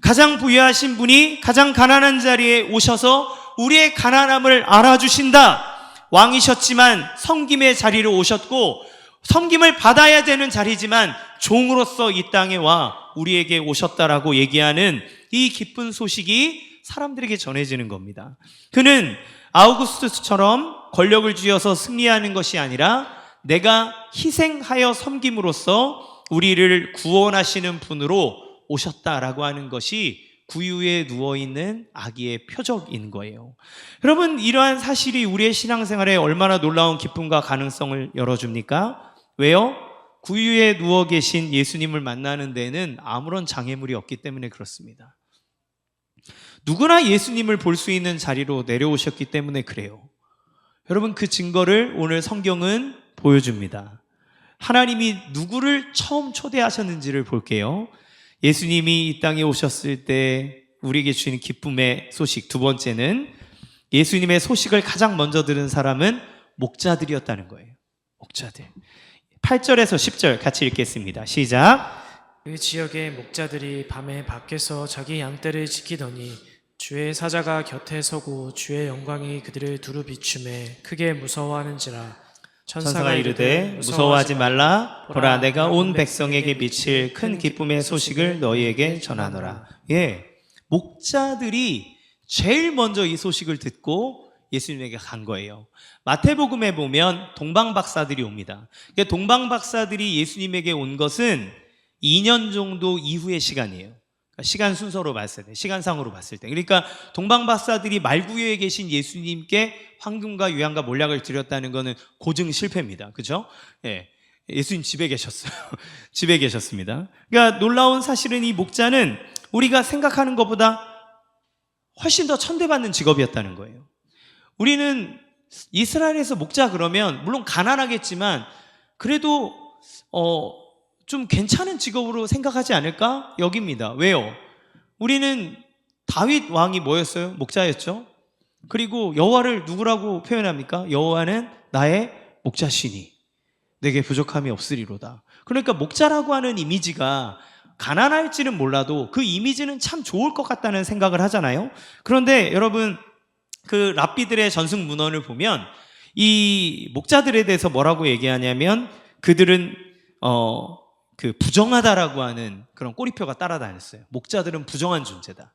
가장 부유하신 분이 가장 가난한 자리에 오셔서 우리의 가난함을 알아주신다. 왕이셨지만 섬김의 자리로 오셨고 섬김을 받아야 되는 자리지만 종으로서 이 땅에 와 우리에게 오셨다라고 얘기하는 이 기쁜 소식이 사람들에게 전해지는 겁니다. 그는 아우구스투스처럼 권력을 쥐어서 승리하는 것이 아니라 내가 희생하여 섬김으로써 우리를 구원하시는 분으로 오셨다라고 하는 것이 구유에 누워있는 아기의 표적인 거예요. 여러분, 이러한 사실이 우리의 신앙생활에 얼마나 놀라운 기쁨과 가능성을 열어줍니까? 왜요? 구유에 누워 계신 예수님을 만나는 데는 아무런 장애물이 없기 때문에 그렇습니다. 누구나 예수님을 볼 수 있는 자리로 내려오셨기 때문에 그래요. 여러분, 그 증거를 오늘 성경은 보여줍니다. 하나님이 누구를 처음 초대하셨는지를 볼게요. 예수님이 이 땅에 오셨을 때 우리에게 주신 기쁨의 소식, 두 번째는 예수님의 소식을 가장 먼저 들은 사람은 목자들이었다는 거예요. 목자들. 8절에서 10절 같이 읽겠습니다. 시작. 그 지역의 목자들이 밤에 밖에서 자기 양떼를 지키더니 주의 사자가 곁에 서고 주의 영광이 그들을 두루 비추매 크게 무서워하는지라. 천사가 이르되 무서워하지 말라. 보라, 내가 온 백성에게 미칠 큰 기쁨의 소식을 너희에게 전하노라. 예, 목자들이 제일 먼저 이 소식을 듣고 예수님에게 간 거예요. 마태복음에 보면 동방박사들이 옵니다. 동방박사들이 예수님에게 온 것은 2년 정도 이후의 시간이에요. 시간 순서로 봤을 때, 시간상으로 봤을 때. 그러니까 동방박사들이 말구유에 계신 예수님께 황금과 유향과 몰약을 드렸다는 것은 고증 실패입니다. 그죠? 예. 예수님 집에 계셨어요. 집에 계셨습니다. 그러니까 놀라운 사실은 이 목자는 우리가 생각하는 것보다 훨씬 더 천대받는 직업이었다는 거예요. 우리는 이스라엘에서 목자 그러면 물론 가난하겠지만 그래도 좀 괜찮은 직업으로 생각하지 않을까? 여깁니다. 왜요? 우리는 다윗 왕이 뭐였어요? 목자였죠. 그리고 여호와를 누구라고 표현합니까? 여호와는 나의 목자시니 내게 부족함이 없으리로다. 그러니까 목자라고 하는 이미지가 가난할지는 몰라도 그 이미지는 참 좋을 것 같다는 생각을 하잖아요. 그런데 여러분, 그 랍비들의 전승 문헌을 보면 이 목자들에 대해서 뭐라고 얘기하냐면 그들은 그 부정하다라고 하는 그런 꼬리표가 따라다녔어요. 목자들은 부정한 존재다.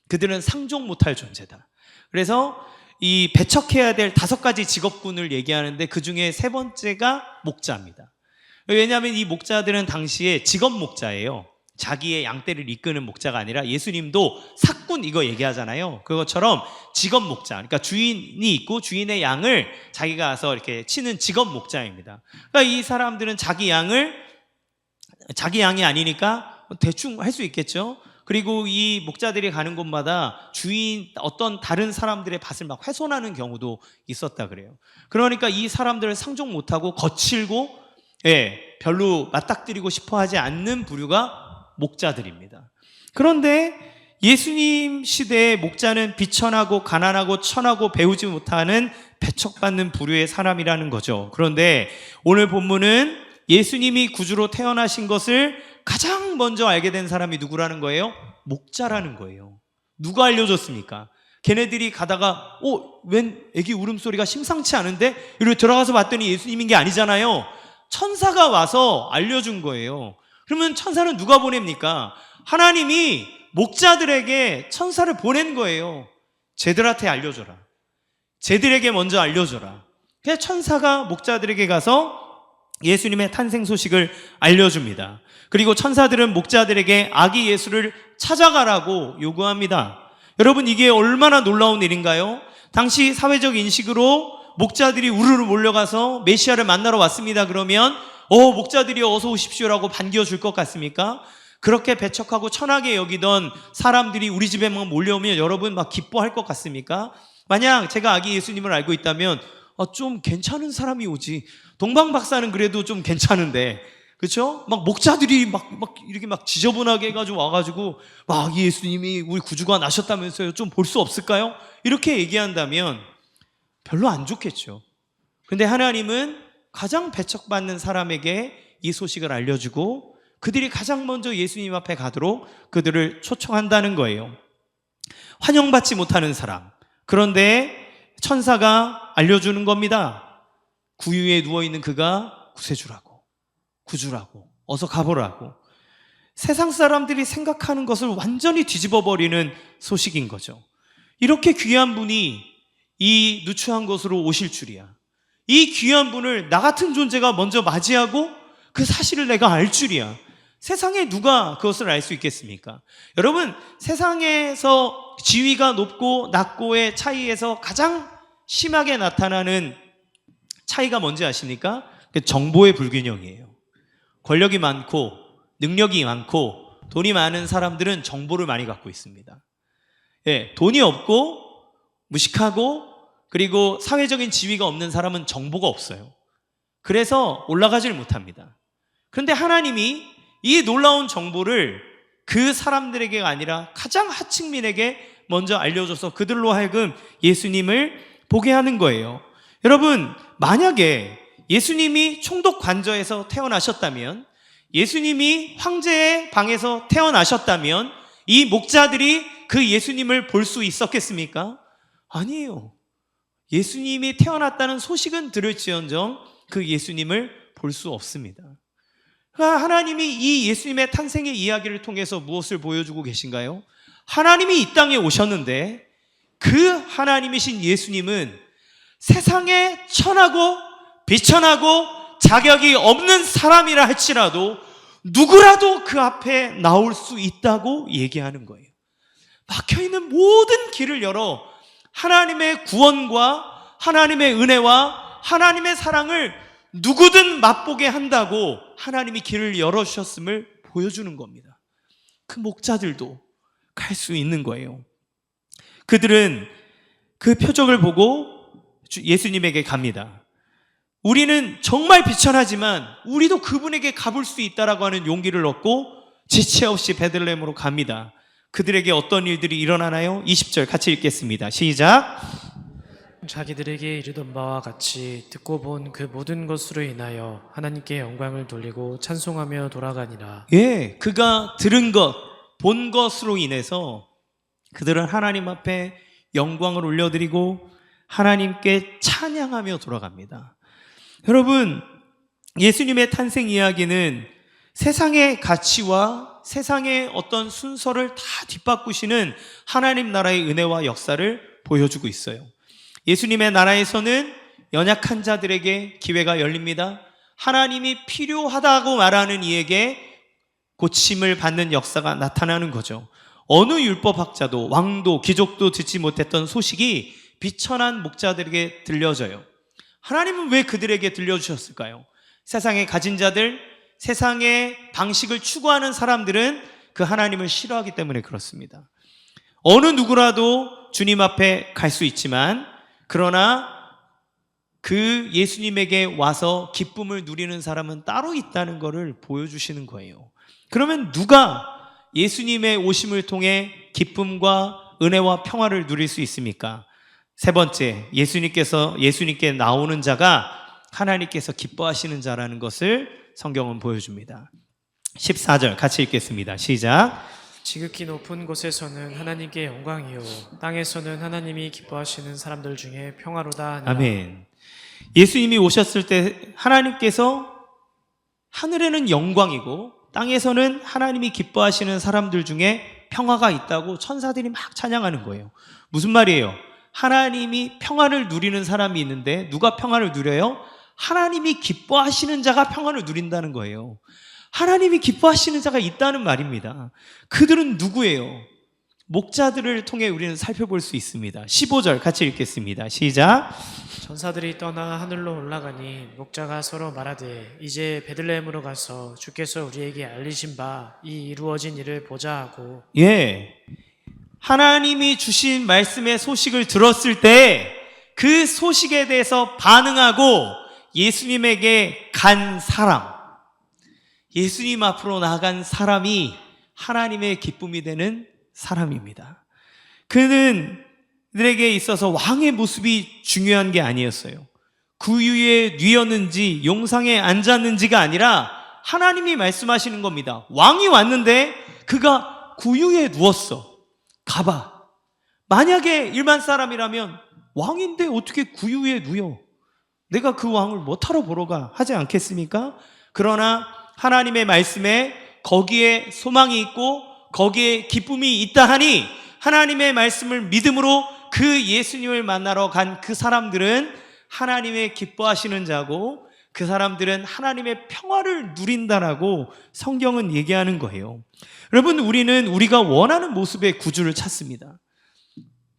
그들은 상종 못할 존재다. 그래서 이 배척해야 될 5가지 직업군을 얘기하는데 그 중에 3번째가 목자입니다. 왜냐하면 이 목자들은 당시에 직업 목자예요. 자기의 양떼를 이끄는 목자가 아니라 예수님도 삭군 이거 얘기하잖아요. 그것처럼 직업 목자, 그러니까 주인이 있고 주인의 양을 자기가 가서 이렇게 치는 직업 목자입니다. 그러니까 이 사람들은 자기 양이 아니니까 대충 할 수 있겠죠. 그리고 이 목자들이 가는 곳마다 주인 어떤 다른 사람들의 밭을 막 훼손하는 경우도 있었다 그래요. 그러니까 이 사람들을 상종 못하고 거칠고 별로 맞닥뜨리고 싶어 하지 않는 부류가 목자들입니다. 그런데 예수님 시대의 목자는 비천하고 가난하고 천하고 배우지 못하는 배척받는 부류의 사람이라는 거죠. 그런데 오늘 본문은 예수님이 구주로 태어나신 것을 가장 먼저 알게 된 사람이 누구라는 거예요? 목자라는 거예요. 누가 알려줬습니까? 걔네들이 가다가 웬 애기 울음소리가 심상치 않은데? 이렇게 들어가서 봤더니 예수님인 게 아니잖아요. 천사가 와서 알려준 거예요. 그러면 천사는 누가 보냅니까? 하나님이 목자들에게 천사를 보낸 거예요. 쟤들한테 알려줘라. 쟤들에게 먼저 알려줘라. 그래서 천사가 목자들에게 가서 예수님의 탄생 소식을 알려줍니다. 그리고 천사들은 목자들에게 아기 예수를 찾아가라고 요구합니다. 여러분, 이게 얼마나 놀라운 일인가요? 당시 사회적 인식으로 목자들이 우르르 몰려가서 메시아를 만나러 왔습니다. 그러면 목자들이 어서 오십시오라고 반겨줄 것 같습니까? 그렇게 배척하고 천하게 여기던 사람들이 우리 집에 막 몰려오면 여러분 막 기뻐할 것 같습니까? 만약 제가 아기 예수님을 알고 있다면 좀 괜찮은 사람이 오지. 동방박사는 그래도 좀 괜찮은데 그렇죠? 막 목자들이 막 이렇게 막 지저분하게 해가지고 와가지고 막 예수님이 우리 구주가 나셨다면서요. 좀 볼 수 없을까요? 이렇게 얘기한다면 별로 안 좋겠죠. 근데 하나님은 가장 배척받는 사람에게 이 소식을 알려주고 그들이 가장 먼저 예수님 앞에 가도록 그들을 초청한다는 거예요. 환영받지 못하는 사람. 그런데 천사가 알려주는 겁니다. 구유에 누워있는 그가 구세주라고, 구주라고, 어서 가보라고. 세상 사람들이 생각하는 것을 완전히 뒤집어버리는 소식인 거죠. 이렇게 귀한 분이 이 누추한 곳으로 오실 줄이야. 이 귀한 분을 나 같은 존재가 먼저 맞이하고 그 사실을 내가 알 줄이야. 세상에 누가 그것을 알 수 있겠습니까? 여러분, 세상에서 지위가 높고 낮고의 차이에서 가장 심하게 나타나는 차이가 뭔지 아십니까? 정보의 불균형이에요. 권력이 많고 능력이 많고 돈이 많은 사람들은 정보를 많이 갖고 있습니다. 예, 돈이 없고 무식하고 그리고 사회적인 지위가 없는 사람은 정보가 없어요. 그래서 올라가질 못합니다. 그런데 하나님이 이 놀라운 정보를 그 사람들에게가 아니라 가장 하층민에게 먼저 알려줘서 그들로 하여금 예수님을 보게 하는 거예요. 여러분, 만약에 예수님이 총독 관저에서 태어나셨다면, 예수님이 황제의 방에서 태어나셨다면 이 목자들이 그 예수님을 볼 수 있었겠습니까? 아니에요. 예수님이 태어났다는 소식은 들을지언정 그 예수님을 볼 수 없습니다. 하나님이 이 예수님의 탄생의 이야기를 통해서 무엇을 보여주고 계신가요? 하나님이 이 땅에 오셨는데 그 하나님이신 예수님은 세상에 천하고 비천하고 자격이 없는 사람이라 할지라도 누구라도 그 앞에 나올 수 있다고 얘기하는 거예요. 막혀있는 모든 길을 열어 하나님의 구원과 하나님의 은혜와 하나님의 사랑을 누구든 맛보게 한다고 하나님이 길을 열어주셨음을 보여주는 겁니다. 그 목자들도 갈 수 있는 거예요. 그들은 그 표적을 보고 예수님에게 갑니다. 우리는 정말 비천하지만 우리도 그분에게 가볼 수 있다라고 하는 용기를 얻고 지체 없이 베들레헴으로 갑니다. 그들에게 어떤 일들이 일어나나요? 20절 같이 읽겠습니다. 시작. 자기들에게 이르던 바와 같이 듣고 본 그 모든 것으로 인하여 하나님께 영광을 돌리고 찬송하며 돌아가니라. 예, 그가 들은 것, 본 것으로 인해서 그들은 하나님 앞에 영광을 올려드리고 하나님께 찬양하며 돌아갑니다. 여러분, 예수님의 탄생 이야기는 세상의 가치와 세상의 어떤 순서를 다 뒷바꾸시는 하나님 나라의 은혜와 역사를 보여주고 있어요. 예수님의 나라에서는 연약한 자들에게 기회가 열립니다. 하나님이 필요하다고 말하는 이에게 고침을 받는 역사가 나타나는 거죠. 어느 율법학자도 왕도 귀족도 듣지 못했던 소식이 비천한 목자들에게 들려져요. 하나님은 왜 그들에게 들려주셨을까요? 세상에 가진 자들, 세상의 방식을 추구하는 사람들은 그 하나님을 싫어하기 때문에 그렇습니다. 어느 누구라도 주님 앞에 갈 수 있지만 그러나 그 예수님에게 와서 기쁨을 누리는 사람은 따로 있다는 것을 보여주시는 거예요. 그러면 누가 예수님의 오심을 통해 기쁨과 은혜와 평화를 누릴 수 있습니까? 세 번째, 예수님께 나오는 자가 하나님께서 기뻐하시는 자라는 것을 성경은 보여줍니다. 14절 같이 읽겠습니다. 시작. 지극히 높은 곳에서는 하나님께 영광이요 땅에서는 하나님이 기뻐하시는 사람들 중에 평화로다 하니라. 아멘. 예수님이 오셨을 때 하나님께서 하늘에는 영광이고 땅에서는 하나님이 기뻐하시는 사람들 중에 평화가 있다고 천사들이 막 찬양하는 거예요. 무슨 말이에요? 하나님이 평화를 누리는 사람이 있는데 누가 평화를 누려요? 하나님이 기뻐하시는 자가 평화를 누린다는 거예요. 하나님이 기뻐하시는 자가 있다는 말입니다. 그들은 누구예요? 목자들을 통해 우리는 살펴볼 수 있습니다. 15절 같이 읽겠습니다. 시작. 전사들이 떠나 하늘로 올라가니 목자가 서로 말하되 이제 베들레헴으로 가서 주께서 우리에게 알리신 바 이 이루어진 일을 보자 하고. 예, 하나님이 주신 말씀의 소식을 들었을 때 그 소식에 대해서 반응하고 예수님에게 간 사람, 예수님 앞으로 나아간 사람이 하나님의 기쁨이 되는 사람입니다. 그들에게 있어서 왕의 모습이 중요한 게 아니었어요. 구유에 누웠는지 용상에 앉았는지가 아니라 하나님이 말씀하시는 겁니다. 왕이 왔는데 그가 구유에 누웠어. 가봐. 만약에 일반 사람이라면 왕인데 어떻게 구유에 누워? 내가 그 왕을 뭐하러 보러 가? 하지 않겠습니까? 그러나 하나님의 말씀에 거기에 소망이 있고 거기에 기쁨이 있다 하니 하나님의 말씀을 믿음으로 그 예수님을 만나러 간 그 사람들은 하나님의 기뻐하시는 자고 그 사람들은 하나님의 평화를 누린다라고 성경은 얘기하는 거예요. 여러분, 우리는 우리가 원하는 모습의 구주를 찾습니다.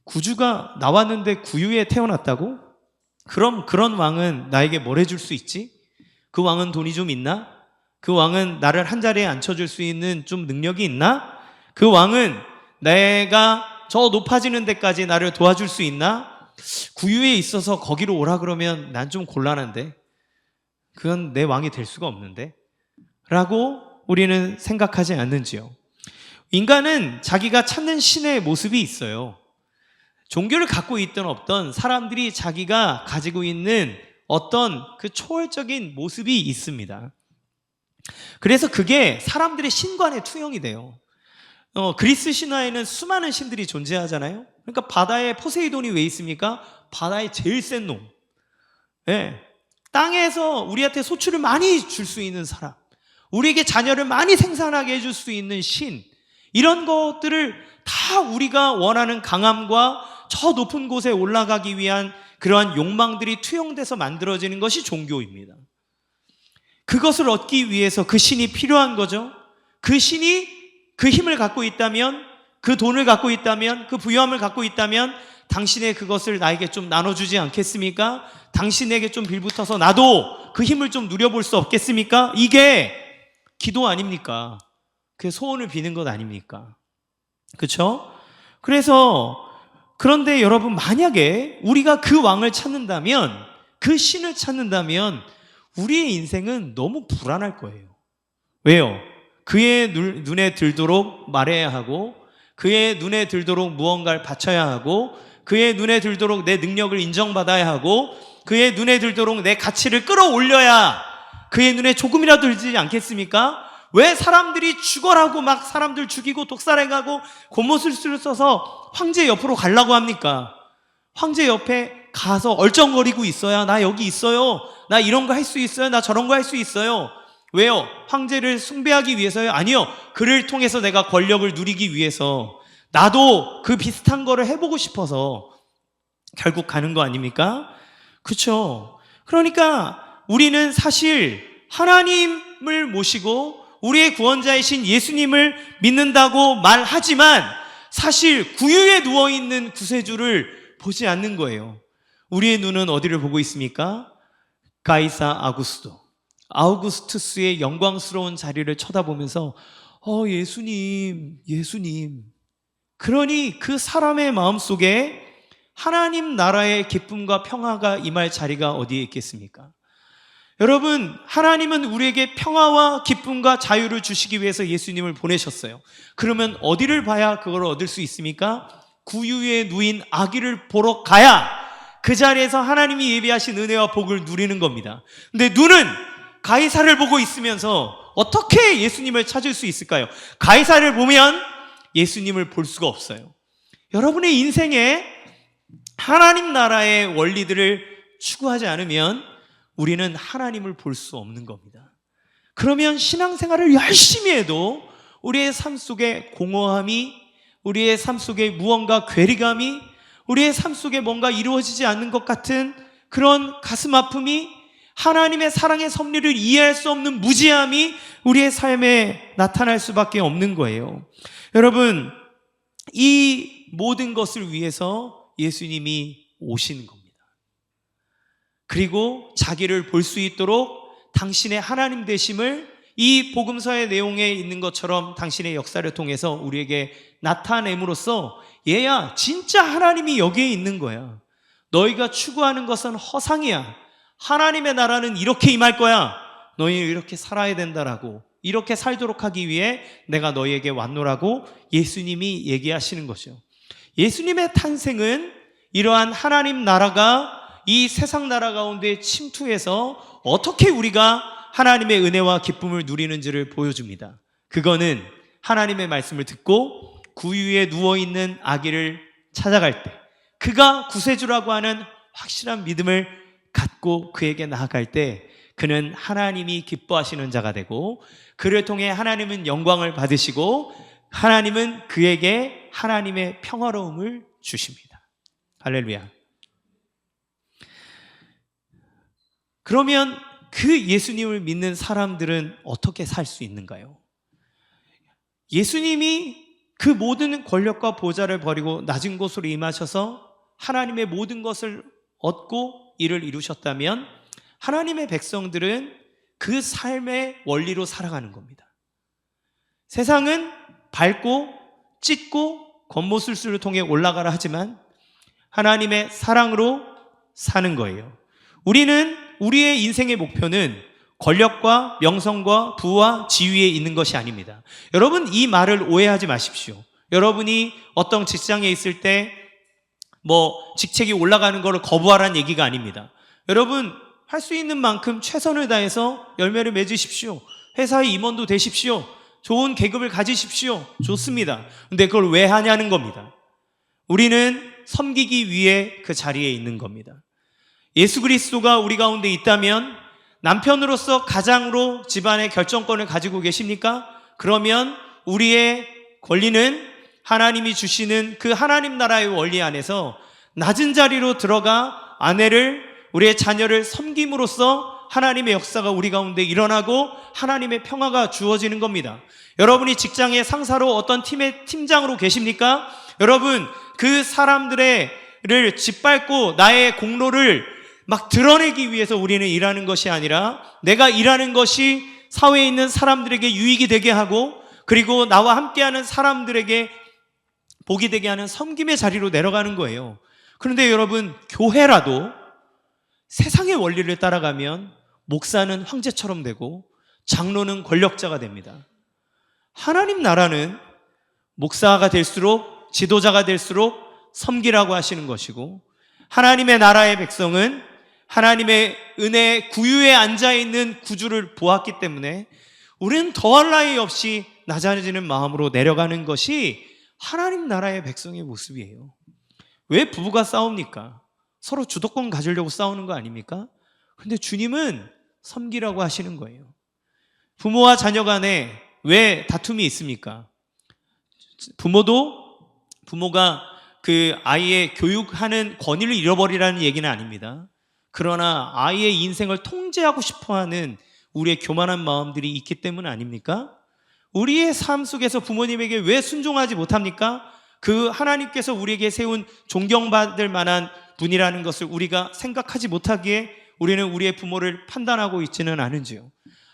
구주가 나왔는데 구유에 태어났다고? 그럼 그런 왕은 나에게 뭘 해줄 수 있지? 그 왕은 돈이 좀 있나? 그 왕은 나를 한 자리에 앉혀줄 수 있는 좀 능력이 있나? 그 왕은 내가 저 높아지는 데까지 나를 도와줄 수 있나? 구유에 있어서 거기로 오라 그러면 난 좀 곤란한데, 그건 내 왕이 될 수가 없는데 라고 우리는 생각하지 않는지요? 인간은 자기가 찾는 신의 모습이 있어요. 종교를 갖고 있든 없든 사람들이 자기가 가지고 있는 어떤 그 초월적인 모습이 있습니다. 그래서 그게 사람들의 신관에 투영이 돼요. 그리스 신화에는 수많은 신들이 존재하잖아요. 그러니까 바다에 포세이돈이 왜 있습니까? 바다에 제일 센 놈. 네. 땅에서 우리한테 소출을 많이 줄 수 있는 사람, 우리에게 자녀를 많이 생산하게 해줄 수 있는 신, 이런 것들을 다 우리가 원하는 강함과 저 높은 곳에 올라가기 위한 그러한 욕망들이 투영돼서 만들어지는 것이 종교입니다. 그것을 얻기 위해서 그 신이 필요한 거죠. 그 신이 그 힘을 갖고 있다면, 그 돈을 갖고 있다면, 그 부유함을 갖고 있다면 당신의 그것을 나에게 좀 나눠주지 않겠습니까? 당신에게 좀 빌붙어서 나도 그 힘을 좀 누려볼 수 없겠습니까? 이게 기도 아닙니까? 그게 소원을 비는 것 아닙니까? 그렇죠? 그래서 그런데 여러분, 만약에 우리가 그 왕을 찾는다면, 그 신을 찾는다면 우리의 인생은 너무 불안할 거예요. 왜요? 그의 눈에 들도록 말해야 하고, 그의 눈에 들도록 무언가를 바쳐야 하고, 그의 눈에 들도록 내 능력을 인정받아야 하고, 그의 눈에 들도록 내 가치를 끌어올려야 그의 눈에 조금이라도 들지 않겠습니까? 왜 사람들이 죽어라고 막 사람들 죽이고 독살해가고 곤모술수를 써서 황제 옆으로 가려고 합니까? 황제 옆에 가서 얼쩡거리고 있어야 나 여기 있어요, 나 이런 거 할 수 있어요, 나 저런 거 할 수 있어요. 왜요? 황제를 숭배하기 위해서요? 아니요, 그를 통해서 내가 권력을 누리기 위해서, 나도 그 비슷한 거를 해보고 싶어서 결국 가는 거 아닙니까? 그렇죠? 그러니까 우리는 사실 하나님을 모시고 우리의 구원자이신 예수님을 믿는다고 말하지만 사실 구유에 누워있는 구세주를 보지 않는 거예요. 우리의 눈은 어디를 보고 있습니까? 가이사 아우구스투스의 영광스러운 자리를 쳐다보면서 예수님, 예수님. 그러니 그 사람의 마음속에 하나님 나라의 기쁨과 평화가 임할 자리가 어디에 있겠습니까? 여러분, 하나님은 우리에게 평화와 기쁨과 자유를 주시기 위해서 예수님을 보내셨어요. 그러면 어디를 봐야 그걸 얻을 수 있습니까? 구유에 누인 아기를 보러 가야 그 자리에서 하나님이 예비하신 은혜와 복을 누리는 겁니다. 근데 눈은 가이사를 보고 있으면서 어떻게 예수님을 찾을 수 있을까요? 가이사를 보면 예수님을 볼 수가 없어요. 여러분의 인생에 하나님 나라의 원리들을 추구하지 않으면 우리는 하나님을 볼 수 없는 겁니다. 그러면 신앙생활을 열심히 해도 우리의 삶 속에 공허함이, 우리의 삶 속에 무언가 괴리감이, 우리의 삶 속에 뭔가 이루어지지 않는 것 같은 그런 가슴 아픔이, 하나님의 사랑의 섭리를 이해할 수 없는 무지함이 우리의 삶에 나타날 수밖에 없는 거예요. 여러분, 이 모든 것을 위해서 예수님이 오신 겁니다. 그리고 자기를 볼 수 있도록 당신의 하나님 되심을 이 복음서의 내용에 있는 것처럼 당신의 역사를 통해서 우리에게 나타냄으로써, 얘야, 진짜 하나님이 여기에 있는 거야. 너희가 추구하는 것은 허상이야. 하나님의 나라는 이렇게 임할 거야. 너희는 이렇게 살아야 된다라고 이렇게 살도록 하기 위해 내가 너희에게 왔노라고 예수님이 얘기하시는 거죠. 예수님의 탄생은 이러한 하나님 나라가 이 세상 나라 가운데 침투해서 어떻게 우리가 하나님의 은혜와 기쁨을 누리는지를 보여줍니다. 그거는 하나님의 말씀을 듣고 구유에 누워있는 아기를 찾아갈 때, 그가 구세주라고 하는 확실한 믿음을 갖고 그에게 나아갈 때 그는 하나님이 기뻐하시는 자가 되고, 그를 통해 하나님은 영광을 받으시고 하나님은 그에게 하나님의 평화로움을 주십니다. 할렐루야. 그러면 그 예수님을 믿는 사람들은 어떻게 살 수 있는가요? 예수님이 그 모든 권력과 보좌를 버리고 낮은 곳으로 임하셔서 하나님의 모든 것을 얻고 이를 이루셨다면 하나님의 백성들은 그 삶의 원리로 살아가는 겁니다. 세상은 밟고 찢고 겉모술수를 통해 올라가라 하지만 하나님의 사랑으로 사는 거예요. 우리는 우리의 인생의 목표는 권력과 명성과 부와 지위에 있는 것이 아닙니다. 여러분, 이 말을 오해하지 마십시오. 여러분이 어떤 직장에 있을 때 직책이 올라가는 것을 거부하라는 얘기가 아닙니다. 여러분, 할 수 있는 만큼 최선을 다해서 열매를 맺으십시오. 회사의 임원도 되십시오. 좋은 계급을 가지십시오. 좋습니다. 근데 그걸 왜 하냐는 겁니다. 우리는 섬기기 위해 그 자리에 있는 겁니다. 예수 그리스도가 우리 가운데 있다면 남편으로서 가장으로 집안의 결정권을 가지고 계십니까? 그러면 우리의 권리는 하나님이 주시는 그 하나님 나라의 원리 안에서 낮은 자리로 들어가 아내를, 우리의 자녀를 섬김으로써 하나님의 역사가 우리 가운데 일어나고 하나님의 평화가 주어지는 겁니다. 여러분이 직장의 상사로 어떤 팀의 팀장으로 계십니까? 여러분, 그 사람들을 짓밟고 나의 공로를 막 드러내기 위해서 우리는 일하는 것이 아니라 내가 일하는 것이 사회에 있는 사람들에게 유익이 되게 하고 그리고 나와 함께하는 사람들에게 복이 되게 하는 섬김의 자리로 내려가는 거예요. 그런데 여러분, 교회라도 세상의 원리를 따라가면 목사는 황제처럼 되고 장로는 권력자가 됩니다. 하나님 나라는 목사가 될수록, 지도자가 될수록 섬기라고 하시는 것이고, 하나님의 나라의 백성은 하나님의 은혜 구유에 앉아있는 구주를 보았기 때문에 우리는 더할 나위 없이 낮아지는 마음으로 내려가는 것이 하나님 나라의 백성의 모습이에요. 왜 부부가 싸웁니까? 서로 주도권 가지려고 싸우는 거 아닙니까? 그런데 주님은 섬기라고 하시는 거예요. 부모와 자녀 간에 왜 다툼이 있습니까? 부모가 그 아이의 교육하는 권위를 잃어버리라는 얘기는 아닙니다. 그러나 아이의 인생을 통제하고 싶어하는 우리의 교만한 마음들이 있기 때문 아닙니까? 우리의 삶 속에서 부모님에게 왜 순종하지 못합니까? 그 하나님께서 우리에게 세운 존경받을 만한 분이라는 것을 우리가 생각하지 못하기에 우리는 우리의 부모를 판단하고 있지는 않은지요.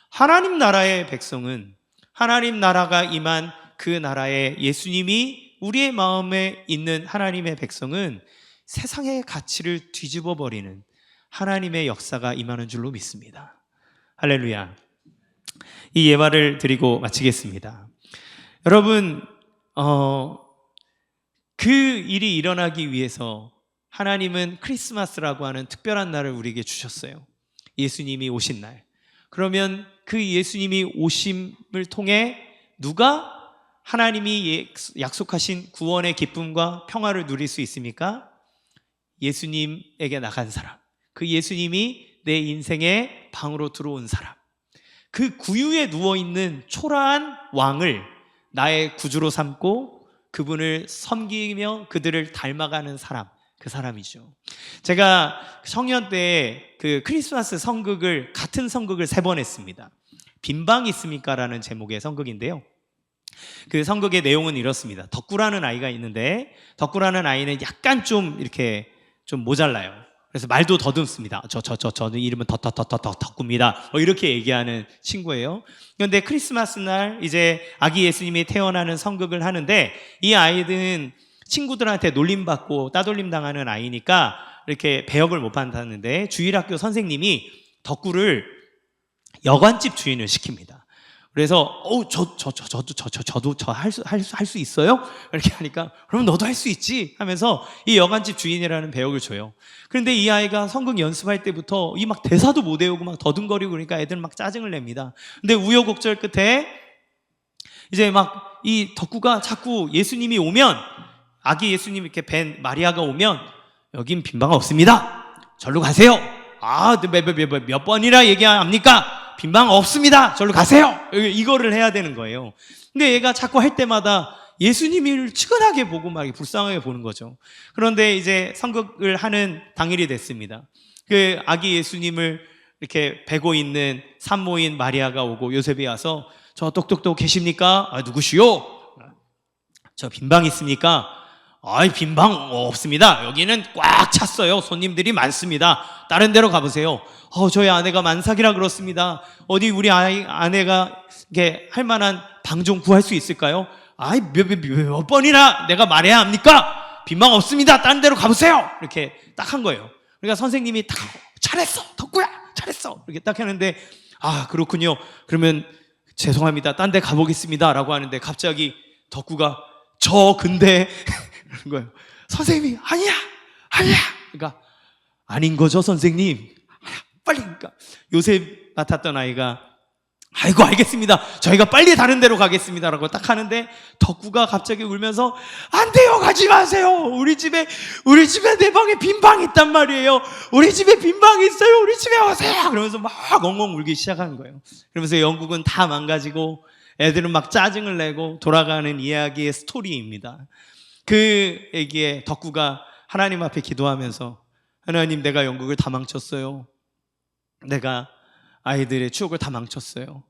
하나님 나라의 백성은 하나님 나라가 임한 그 나라의 예수님이 우리의 마음에 있는 하나님의 백성은 세상의 가치를 뒤집어 버리는 하나님의 역사가 임하는 줄로 믿습니다. 할렐루야. 이 예화를 드리고 마치겠습니다. 여러분, 그 일이 일어나기 위해서 하나님은 크리스마스라고 하는 특별한 날을 우리에게 주셨어요. 예수님이 오신 날. 그러면 그 예수님이 오심을 통해 누가 하나님이 약속하신 구원의 기쁨과 평화를 누릴 수 있습니까? 예수님에게 나간 사람, 그 예수님이 내 인생의 방으로 들어온 사람, 그 구유에 누워있는 초라한 왕을 나의 구주로 삼고 그분을 섬기며 그들을 닮아가는 사람, 그 사람이죠. 제가 청년 때 그 크리스마스 성극을, 같은 성극을 3번 했습니다. 빈방 있습니까? 라는 제목의 성극인데요. 그 성극의 내용은 이렇습니다. 덕구라는 아이가 있는데, 덕구라는 아이는 약간 좀 이렇게 좀 모자라요. 그래서 말도 더듬습니다. 저는 이름은 덕구입니다. 이렇게 얘기하는 친구예요. 그런데 크리스마스 날 이제 아기 예수님이 태어나는 성극을 하는데, 이 아이는 친구들한테 놀림받고 따돌림 당하는 아이니까 이렇게 배역을 못 받았는데, 주일학교 선생님이 덕구를 여관집 주인을 시킵니다. 그래서 저도 할 수 있어요? 이렇게 하니까 그럼 너도 할 수 있지 하면서 이 여관집 주인이라는 배역을 줘요. 그런데 이 아이가 성극 연습할 때부터 이 막 대사도 못 외우고 막 더듬거리고 그러니까 애들 막 짜증을 냅니다. 근데 우여곡절 끝에 이제 막 이 덕구가 자꾸 예수님이 오면, 아기 예수님 이렇게 뵌 마리아가 오면 여긴 빈방 없습니다. 절로 가세요. 몇 번이나 얘기합니까? 빈방 없습니다. 절로 가세요. 이거를 해야 되는 거예요. 근데 얘가 자꾸 할 때마다 예수님을 측은하게 보고 막 불쌍하게 보는 거죠. 그런데 이제 성극을 하는 당일이 됐습니다. 그 아기 예수님을 이렇게 베고 있는 산모인 마리아가 오고 요셉이 와서 저 똑똑똑 계십니까? 누구시오? 저 빈방 있습니까? 빈방 없습니다. 여기는 꽉 찼어요. 손님들이 많습니다. 다른 데로 가보세요. 저희 아내가 만삭이라 그렇습니다. 어디 우리 아내가 이렇게 할 만한 방 좀 구할 수 있을까요? 몇 번이나 내가 말해야 합니까? 빈방 없습니다. 다른 데로 가보세요. 이렇게 딱 한 거예요. 그러니까 선생님이 딱 잘했어. 덕구야. 잘했어. 이렇게 딱 하는데 그렇군요. 그러면 죄송합니다. 딴 데 가보겠습니다. 라고 하는데 갑자기 덕구가 근데 그런 거예요. 선생님이 아니야. 그러니까 아닌 거죠, 선생님. 빨리. 그러니까 요셉 맡았던 아이가 아이고 알겠습니다. 저희가 빨리 다른 데로 가겠습니다. 라고 딱 하는데 덕구가 갑자기 울면서 안 돼요. 가지 마세요. 우리 집에 내 방에 빈 방이 있단 말이에요. 우리 집에 빈 방이 있어요. 우리 집에 오세요. 그러면서 막 엉엉 울기 시작한 거예요. 그러면서 영국은 다 망가지고 애들은 막 짜증을 내고 돌아가는 이야기의 스토리입니다. 그 얘기에 덕구가 하나님 앞에 기도하면서 하나님, 내가 영국을 다 망쳤어요. 내가 아이들의 추억을 다 망쳤어요.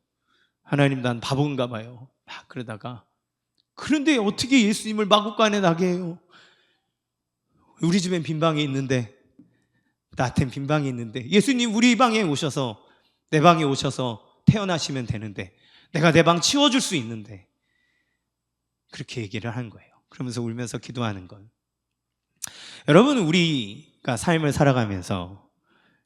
하나님, 난 바본가 봐요. 막 그러다가 그런데 어떻게 예수님을 마구간에 나게 해요? 우리 집엔 빈방이 있는데, 나한텐 빈방이 있는데 예수님 우리 방에 오셔서, 내 방에 오셔서 태어나시면 되는데, 내가 내 방 치워줄 수 있는데. 그렇게 얘기를 한 거예요. 그러면서 울면서 기도하는 건, 여러분, 우리가 삶을 살아가면서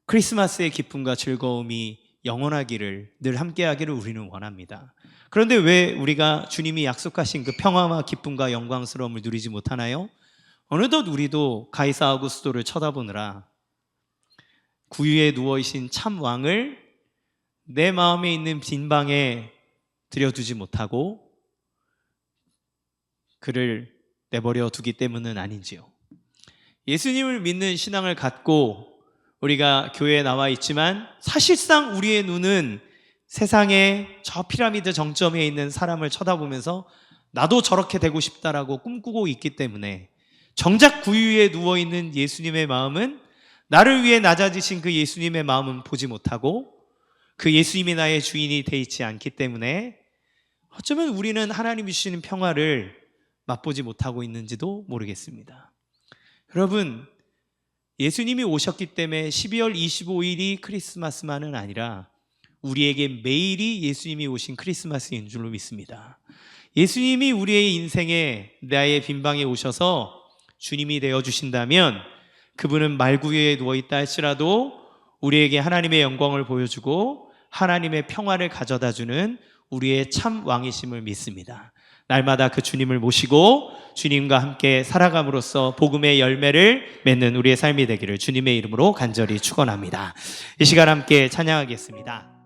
크리스마스의 기쁨과 즐거움이 영원하기를, 늘 함께하기를 우리는 원합니다. 그런데 왜 우리가 주님이 약속하신 그 평화와 기쁨과 영광스러움을 누리지 못하나요? 어느덧 우리도 가이사 아우구스토를 쳐다보느라 구유에 누워계신 참 왕을 내 마음에 있는 빈 방에 들여두지 못하고 그를 내버려 두기 때문은 아닌지요. 예수님을 믿는 신앙을 갖고 우리가 교회에 나와 있지만 사실상 우리의 눈은 세상의 저 피라미드 정점에 있는 사람을 쳐다보면서 나도 저렇게 되고 싶다라고 꿈꾸고 있기 때문에 정작 구유에 누워있는 예수님의 마음은, 나를 위해 낮아지신 그 예수님의 마음은 보지 못하고 그 예수님이 나의 주인이 돼 있지 않기 때문에 어쩌면 우리는 하나님이 주시는 평화를 맛보지 못하고 있는지도 모르겠습니다. 여러분, 예수님이 오셨기 때문에 12월 25일이 크리스마스만은 아니라 우리에게 매일이 예수님이 오신 크리스마스인 줄로 믿습니다. 예수님이 우리의 인생에, 나의 빈방에 오셔서 주님이 되어주신다면 그분은 말구유에 누워있다 할지라도 우리에게 하나님의 영광을 보여주고 하나님의 평화를 가져다주는 우리의 참 왕이심을 믿습니다. 날마다 그 주님을 모시고 주님과 함께 살아감으로써 복음의 열매를 맺는 우리의 삶이 되기를 주님의 이름으로 간절히 축원합니다. 이 시간 함께 찬양하겠습니다.